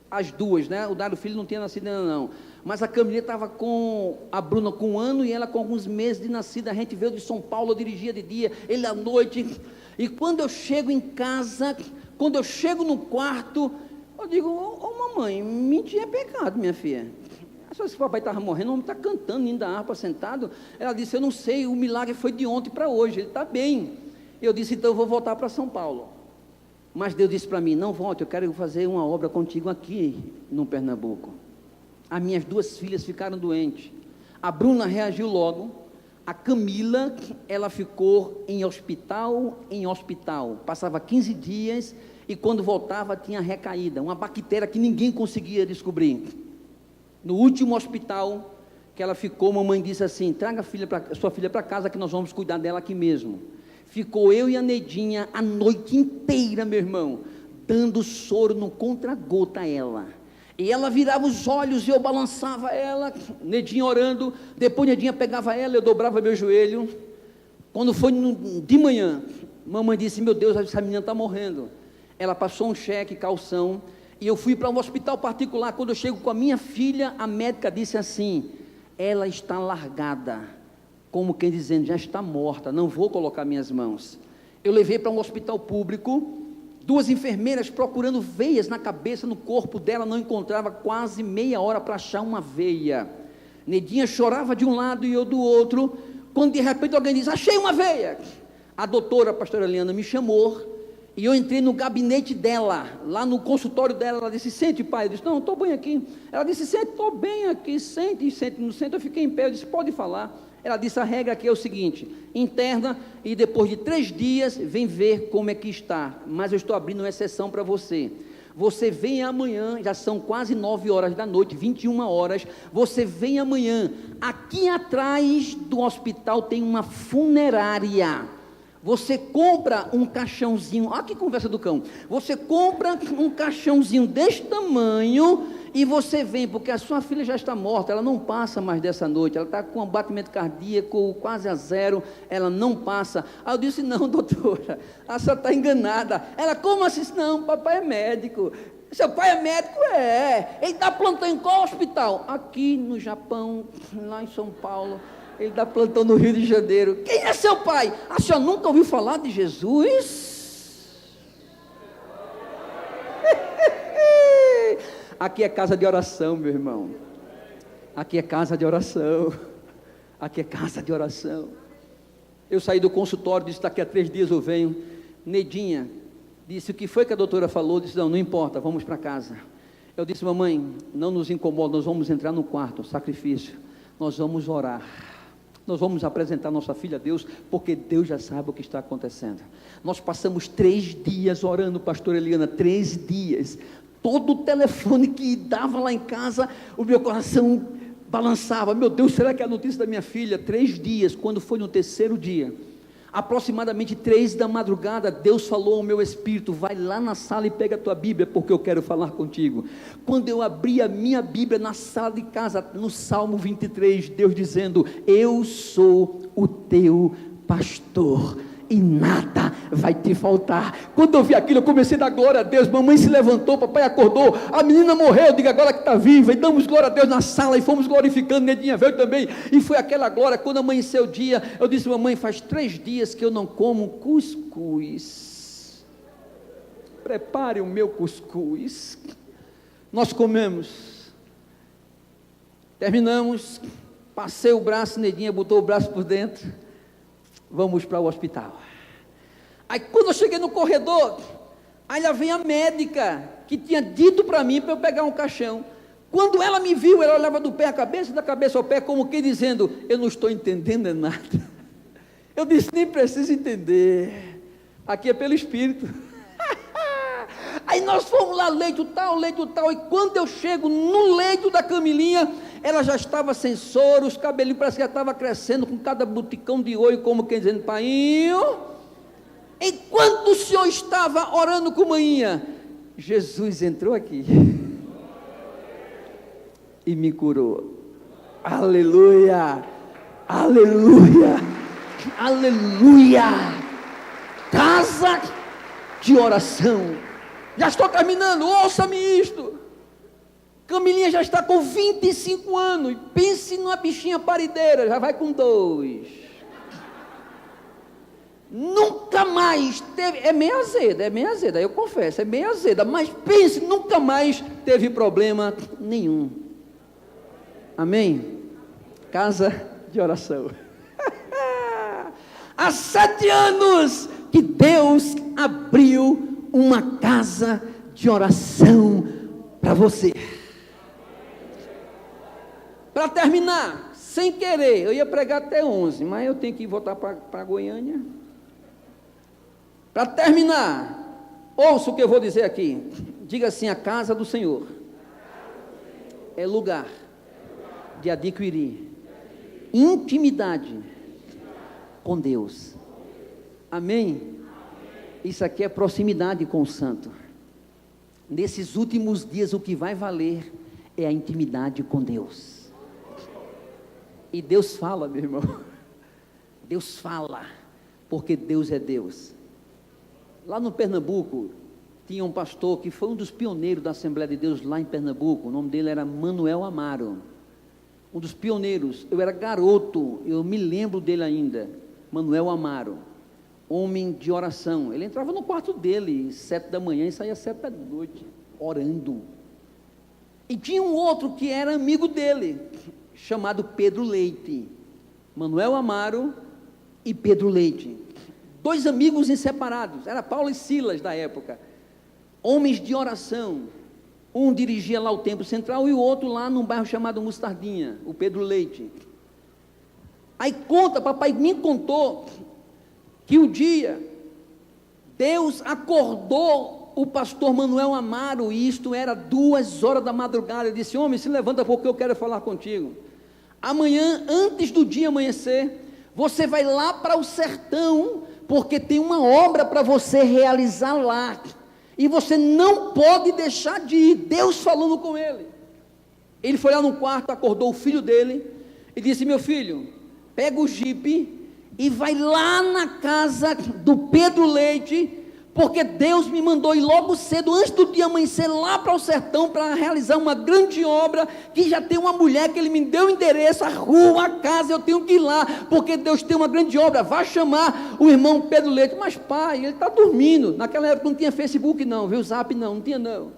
As duas, né? O Dário filho não tinha nascido ainda não. Mas a Camilinha estava com a Bruna com 1 ano e ela com alguns meses de nascida. A gente veio de São Paulo, eu dirigia de dia, ele à noite. E quando eu chego em casa, quando eu chego no quarto, eu digo: ô mamãe, mentir é pecado, minha filha. Só se o papai estava morrendo, o homem está cantando, indo da harpa, sentado. Ela disse: eu não sei, o milagre foi de ontem para hoje, ele está bem. Eu disse: então eu vou voltar para São Paulo. Mas Deus disse para mim: não volte, eu quero fazer uma obra contigo aqui no Pernambuco. As minhas 2 filhas ficaram doentes. A Bruna reagiu logo. A Camila, ela ficou em hospital. Passava 15 dias e quando voltava tinha recaída. Uma bactéria que ninguém conseguia descobrir. No último hospital que ela ficou, mamãe disse assim: traga sua filha para casa que nós vamos cuidar dela aqui mesmo. Ficou eu e a Nedinha a noite inteira, meu irmão, dando soro no contra-gota a ela. E ela virava os olhos e eu balançava ela, Nedinha orando. Depois Nedinha pegava ela, eu dobrava meu joelho. Quando foi de manhã, mamãe disse: meu Deus, essa menina está morrendo. Ela passou um cheque, calção. E eu fui para um hospital particular. Quando eu chego com a minha filha, a médica disse assim: ela está largada, como quem dizendo, já está morta, não vou colocar minhas mãos. Eu levei para um hospital público, 2 enfermeiras procurando veias na cabeça, no corpo dela, não encontrava, quase meia hora para achar uma veia. Nedinha chorava de um lado e eu do outro, quando de repente alguém diz: achei uma veia. A doutora, a pastora Eliana, me chamou, e eu entrei no gabinete dela, lá no consultório dela. Ela disse: sente, pai. Eu disse: não, estou bem aqui. Ela disse: sente, estou bem aqui, sente, sente. No centro eu fiquei em pé. Eu disse: pode falar. Ela disse: a regra aqui é o seguinte: interna, e depois de 3 dias, vem ver como é que está, mas eu estou abrindo uma exceção para você. Você vem amanhã, já são quase 9 horas da noite, 21 horas, você vem amanhã. Aqui atrás do hospital tem uma funerária. Você compra um caixãozinho, olha que conversa do cão, você compra um caixãozinho deste tamanho, e você vem, porque a sua filha já está morta, ela não passa mais dessa noite, ela está com um batimento cardíaco quase a 0, ela não passa. Aí eu disse: não, doutora, a senhora está enganada. Ela: como assim? Não, papai é médico. Seu pai é médico? É. Ele dá plantão em qual hospital? Aqui no Japão, lá em São Paulo. Ele dá plantão no Rio de Janeiro. Quem é seu pai? A senhora nunca ouviu falar de Jesus? Aqui é casa de oração, meu irmão. Aqui é casa de oração. Aqui é casa de oração. Eu saí do consultório, disse: daqui a 3 dias eu venho. Nedinha disse: o que foi que a doutora falou? Disse: não importa, vamos para casa. Eu disse: mamãe, não nos incomoda, nós vamos entrar no quarto, sacrifício. Nós vamos orar. Nós vamos apresentar nossa filha a Deus, porque Deus já sabe o que está acontecendo. Nós passamos 3 dias orando, pastora Eliana, 3 dias. Todo o telefone que dava lá em casa, o meu coração balançava. Meu Deus, será que é a notícia da minha filha? 3 dias, quando foi no 3º dia, aproximadamente 3 da madrugada, Deus falou ao meu espírito: vai lá na sala e pega a tua Bíblia, porque eu quero falar contigo. Quando eu abri a minha Bíblia na sala de casa, no Salmo 23, Deus dizendo: eu sou o teu pastor, e nada vai te faltar. Quando eu vi aquilo, eu comecei a dar glória a Deus. Mamãe se levantou, papai acordou, a menina morreu. Eu digo: agora que está viva, e damos glória a Deus na sala, e fomos glorificando. Nedinha veio também, e foi aquela glória. Quando amanheceu o dia, eu disse: mamãe, faz 3 dias que eu não como cuscuz, prepare o meu cuscuz. Nós comemos, terminamos, passei o braço, Nedinha botou o braço por dentro, vamos para o hospital. Aí quando eu cheguei no corredor, aí lá vem a médica, que tinha dito para mim, para eu pegar um caixão. Quando ela me viu, ela olhava do pé à cabeça, da cabeça ao pé, como que dizendo: eu não estou entendendo nada. Eu disse: nem preciso entender, aqui é pelo Espírito. Aí nós fomos lá, leito tal, e quando eu chego no leito da Camilinha, ela já estava sem soro, os cabelinhos parece que já estava crescendo, com cada buticão de olho, como quem dizendo: painho. Enquanto o senhor estava orando com manhinha, Jesus entrou aqui e me curou. Aleluia, aleluia, aleluia. Casa de oração. Já estou terminando, ouça-me isto. Camilinha já está com 25 anos, pense numa bichinha parideira, já vai com 2. Nunca mais teve, é meio azeda, eu confesso, é meio azeda, mas pense, nunca mais teve problema nenhum. Amém? Casa de oração. Há 7 anos que Deus abriu uma casa de oração para você. Para terminar, sem querer, eu ia pregar até 11, mas eu tenho que voltar para Goiânia. Para terminar, ouça o que eu vou dizer aqui. Diga assim: a casa do Senhor é lugar de adquirir intimidade com Deus. Amém? Isso aqui é proximidade com o Santo. Nesses últimos dias, o que vai valer é a intimidade com Deus. E Deus fala, meu irmão. Deus fala, porque Deus é Deus. Lá no Pernambuco, tinha um pastor que foi um dos pioneiros da Assembleia de Deus lá em Pernambuco. O nome dele era Manuel Amaro, um dos pioneiros. Eu era garoto, eu me lembro dele ainda. Manuel Amaro, homem de oração. Ele entrava no quarto dele 7 da manhã e saía 7 da noite, orando. E tinha um outro que era amigo dele, chamado Pedro Leite. Manuel Amaro e Pedro Leite, 2 amigos inseparados. Era Paulo e Silas da época, homens de oração. Um dirigia lá o Templo Central e o outro lá num bairro chamado Mostardinha, o Pedro Leite. Aí papai me contou que um dia Deus acordou o pastor Manuel Amaro, e isto era 2 horas da madrugada. Ele disse: homem, se levanta porque eu quero falar contigo. Amanhã, antes do dia amanhecer, você vai lá para o sertão, porque tem uma obra para você realizar lá, e você não pode deixar de ir. Deus falando com ele. Ele foi lá no quarto, acordou o filho dele e disse: meu filho, pega o jipe e vai lá na casa do Pedro Leite, porque Deus me mandou ir logo cedo, antes do dia amanhecer, lá para o sertão, para realizar uma grande obra, que já tem uma mulher que ele me deu o endereço, a rua, a casa, eu tenho que ir lá, porque Deus tem uma grande obra. Vai chamar o irmão Pedro Leite. Mas pai, ele está dormindo. Naquela época não tinha Facebook não, viu? Zap não tinha não.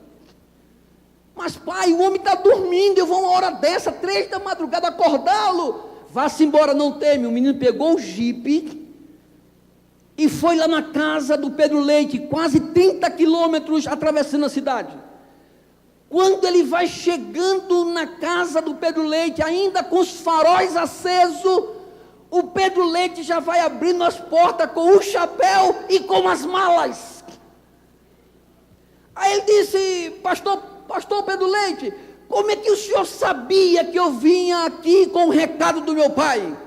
Mas pai, o homem está dormindo, eu vou uma hora dessa, 3 da madrugada, acordá-lo. Vá-se embora, não teme. O menino pegou o jipe e foi lá na casa do Pedro Leite, quase 30 quilômetros atravessando a cidade. Quando ele vai chegando na casa do Pedro Leite, ainda com os faróis acesos, o Pedro Leite já vai abrindo as portas com o chapéu e com as malas. Aí ele disse: pastor Pedro Leite, como é que o senhor sabia que eu vinha aqui com o recado do meu pai?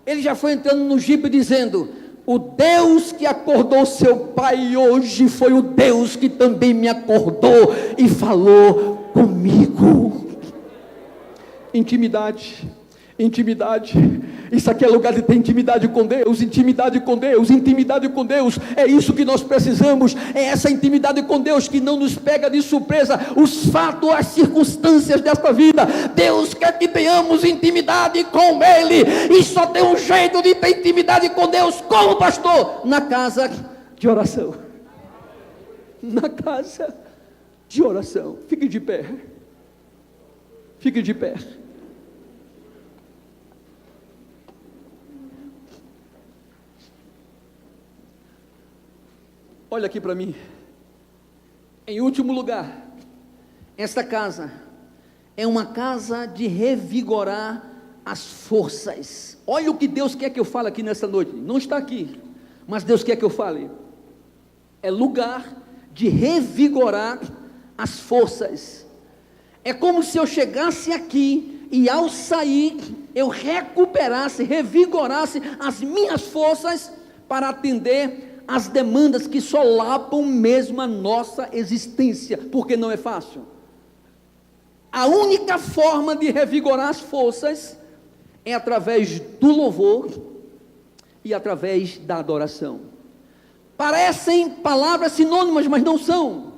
Ele já foi entrando no jipe dizendo: o Deus que acordou seu pai hoje foi o Deus que também me acordou e falou comigo. Intimidade, intimidade. Isso aqui é lugar de ter intimidade com Deus, intimidade com Deus, intimidade com Deus. É isso que nós precisamos, é essa intimidade com Deus que não nos pega de surpresa os fatos, as circunstâncias desta vida. Deus quer que tenhamos intimidade com Ele, e só tem um jeito de ter intimidade com Deus. Como, pastor? Na casa de oração. Na casa de oração. Fique de pé. Fique de pé. Olha aqui para mim. Em último lugar, esta casa é uma casa de revigorar as forças. Olha o que Deus quer que eu fale aqui nesta noite. Não está aqui, mas Deus quer que eu fale. É lugar de revigorar as forças. É como se eu chegasse aqui e ao sair eu recuperasse, revigorasse as minhas forças para atender as demandas que solapam mesmo a nossa existência, porque não é fácil. A única forma de revigorar as forças é através do louvor e através da adoração. Parecem palavras sinônimas, mas não são.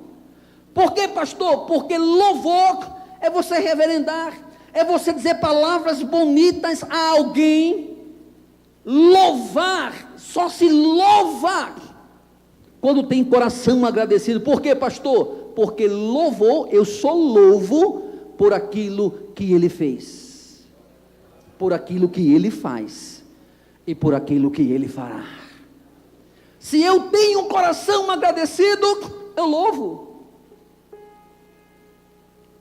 Por quê, pastor? Porque louvor é você reverendar, é você dizer palavras bonitas a alguém. Louvar, só se louva quando tem coração agradecido. Por quê, pastor? Porque louvor, eu só louvo por aquilo que Ele fez, por aquilo que Ele faz e por aquilo que Ele fará. Se eu tenho um coração agradecido, eu louvo.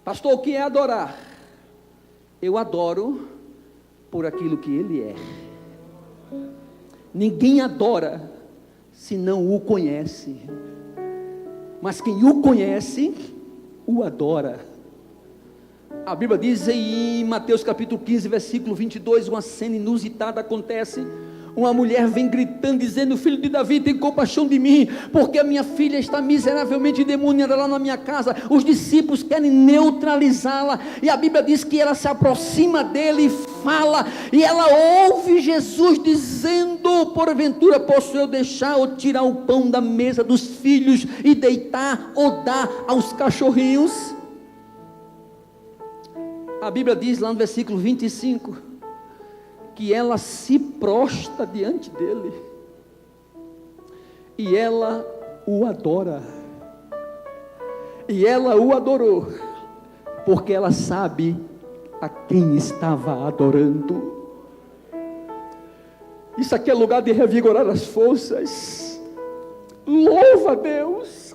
Pastor, o que é adorar? Eu adoro por aquilo que Ele é. Ninguém adora se não o conhece, mas quem o conhece, o adora. A Bíblia diz em Mateus capítulo 15, versículo 22, uma cena inusitada acontece. uma mulher vem gritando, dizendo: filho de Davi, tem compaixão de mim, porque a minha filha está miseravelmente endemoniada lá na minha casa. Os discípulos querem neutralizá-la, e a Bíblia diz que ela se aproxima dele e fala, e ela ouve Jesus dizendo: porventura posso eu deixar ou tirar o pão da mesa dos filhos e deitar ou dar aos cachorrinhos? A Bíblia diz lá no versículo 25, que ela se prostra diante dele, e ela o adora, e ela o adorou, porque ela sabe a quem estava adorando. Isso aqui é lugar de revigorar as forças. Louva a Deus.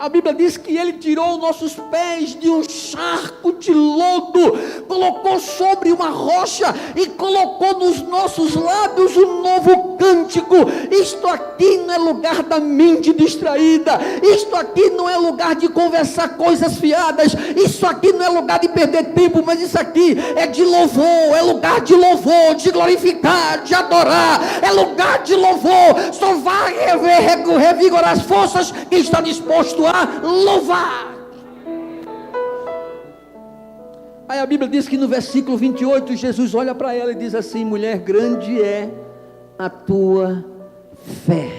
A Bíblia diz que Ele tirou nossos pés de um charco de lodo, colocou sobre uma rocha e colocou nos nossos lábios um novo cântico. Isto aqui não é lugar da mente distraída, isto aqui não é lugar de conversar coisas fiadas, isso aqui não é lugar de perder tempo, mas isso aqui é de louvor, é lugar de louvor, de glorificar, de adorar, é lugar de louvor. Só vai revigorar as forças quem está disposto a louvar. Aí a Bíblia diz que no versículo 28, Jesus olha para ela e diz assim: mulher, grande é a tua fé.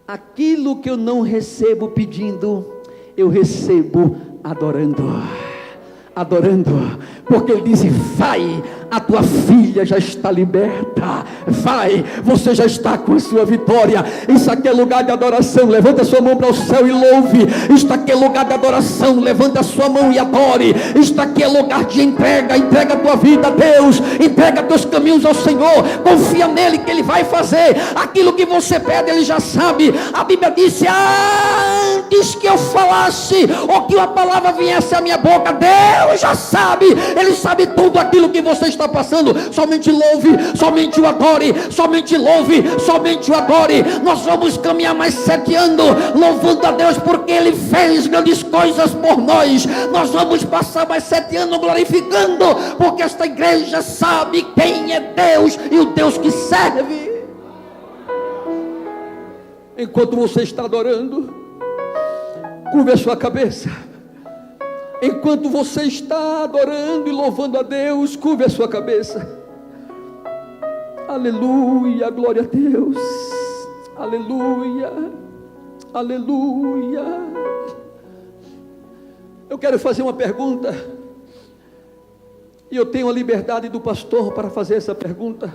Aquilo que eu não recebo pedindo, eu recebo adorando. Adorando, porque Ele diz: vai, a tua filha já está liberta, vai, você já está com a sua vitória. Isso aqui é lugar de adoração. Levanta a sua mão para o céu e louve. Isto aqui é lugar de adoração. Levanta a sua mão e adore. Isto aqui é lugar de entrega. Entrega a tua vida a Deus, entrega teus caminhos ao Senhor, confia nele que Ele vai fazer aquilo que você pede. Ele já sabe. A Bíblia disse: antes que eu falasse ou que uma palavra viesse à minha boca, Deus já sabe. Ele sabe tudo aquilo que você está passando. Somente louve, somente o adore, somente louve, somente o adore. Nós vamos caminhar mais 7 anos louvando a Deus, porque Ele fez grandes coisas por nós. Nós vamos passar mais 7 anos glorificando, porque esta igreja sabe quem é Deus e o Deus que serve. Enquanto você está adorando, curve a sua cabeça. Enquanto você está adorando e louvando a Deus, curve a sua cabeça. Aleluia, glória a Deus. Aleluia, aleluia. Eu quero fazer uma pergunta, e eu tenho a liberdade do pastor para fazer essa pergunta.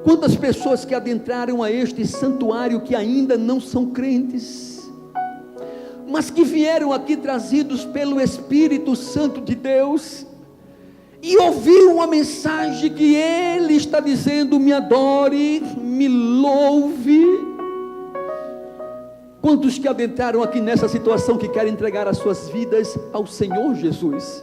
Quantas pessoas que adentraram a este santuário que ainda não são crentes, mas que vieram aqui trazidos pelo Espírito Santo de Deus, e ouviram uma mensagem que Ele está dizendo: me adore, me louve. Quantos que adentraram aqui nessa situação que querem entregar as suas vidas ao Senhor Jesus?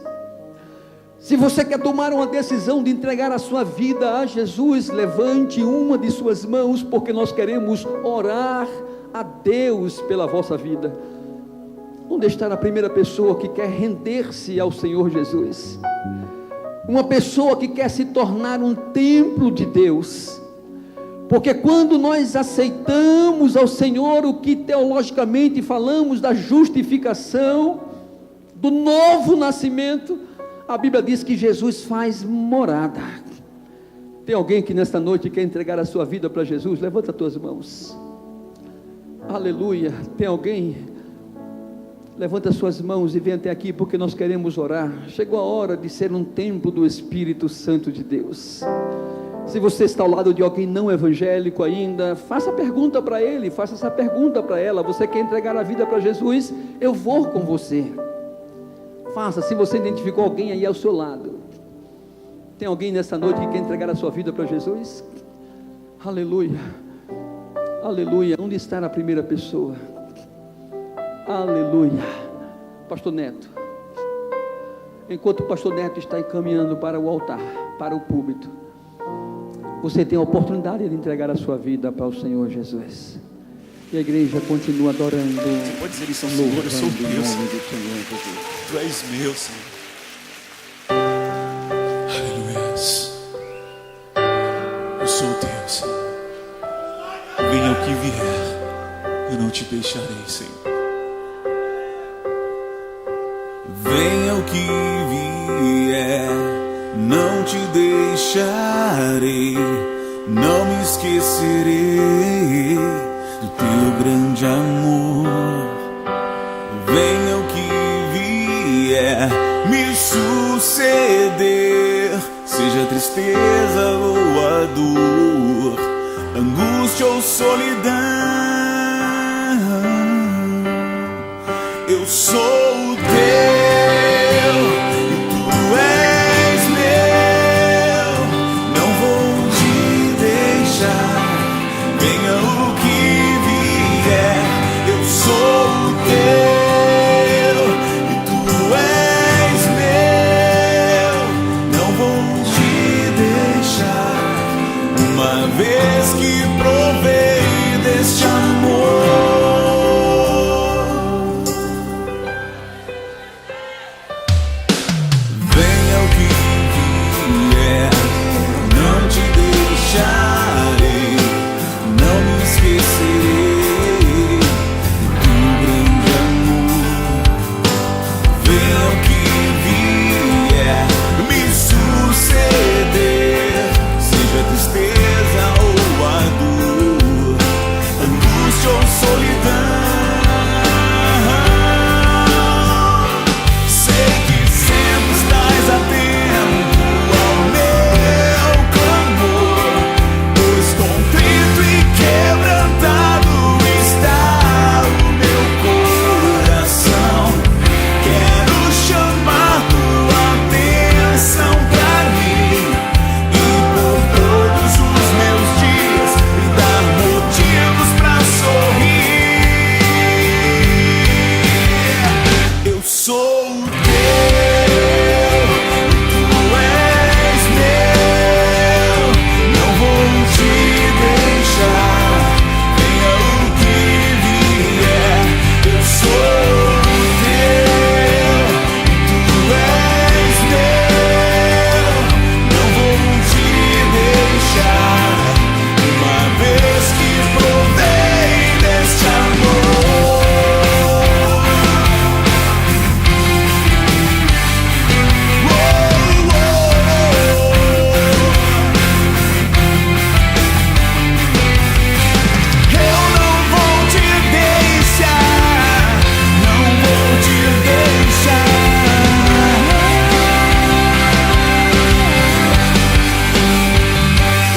Se você quer tomar uma decisão de entregar a sua vida a Jesus, levante uma de suas mãos, porque nós queremos orar a Deus pela vossa vida. Onde está a primeira pessoa que quer render-se ao Senhor Jesus? Uma pessoa que quer se tornar um templo de Deus. Porque quando nós aceitamos ao Senhor o que teologicamente falamos da justificação, do novo nascimento, a Bíblia diz que Jesus faz morada. Tem alguém que nesta noite quer entregar a sua vida para Jesus? Levanta as tuas mãos. Aleluia. Tem alguém? Levanta as suas mãos e vem até aqui, porque nós queremos orar. Chegou a hora de ser um templo do Espírito Santo de Deus. Se você está ao lado de alguém não evangélico ainda, faça a pergunta para ele, faça essa pergunta para ela: você quer entregar a vida para Jesus? Eu vou com você. Faça. Se você identificou alguém aí ao seu lado, tem alguém nessa noite que quer entregar a sua vida para Jesus? Aleluia, aleluia. Onde está a primeira pessoa? Aleluia. Pastor Neto, enquanto o pastor Neto está encaminhando para o altar, para o púlpito, você tem a oportunidade de entregar a sua vida para o Senhor Jesus. E a igreja continua adorando. Você pode dizer isso ao Senhor: eu sou teu, Senhor. Tu és meu, Senhor. Aleluia. deixarei, Senhor. Venha o que vier, não te deixarei, não me esquecerei do teu grande amor. Venha o que vier me suceder, seja tristeza ou a dor, angústia ou solidão, eu sou o teu e tu és meu, não vou te deixar, venha o que vier, eu sou o teu e tu és meu, não vou te deixar, uma vez que provei deste amor. Venha o que vier, não te deixarei, não me esquecerei do teu grande amor. Venha o que vier me suceder, seja tristeza ou a dor, angústia ou solidão, sei que sempre estás atento ao meu clamor, pois contrito e quebrantado está o meu coração. Quero chamar tua atenção pra mim e por todos os meus dias me dar motivos pra sorrir. Eu sou o teu e tu és meu, não vou te deixar, venha o que vier, eu sou o teu e tu és meu, não vou te deixar, uma vez que provei deste amor. Eu não vou te deixar, não vou te deixar.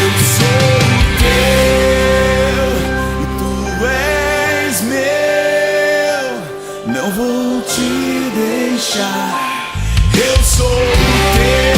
Eu sou o teu e tu és meu, não vou te deixar. Eu sou o teu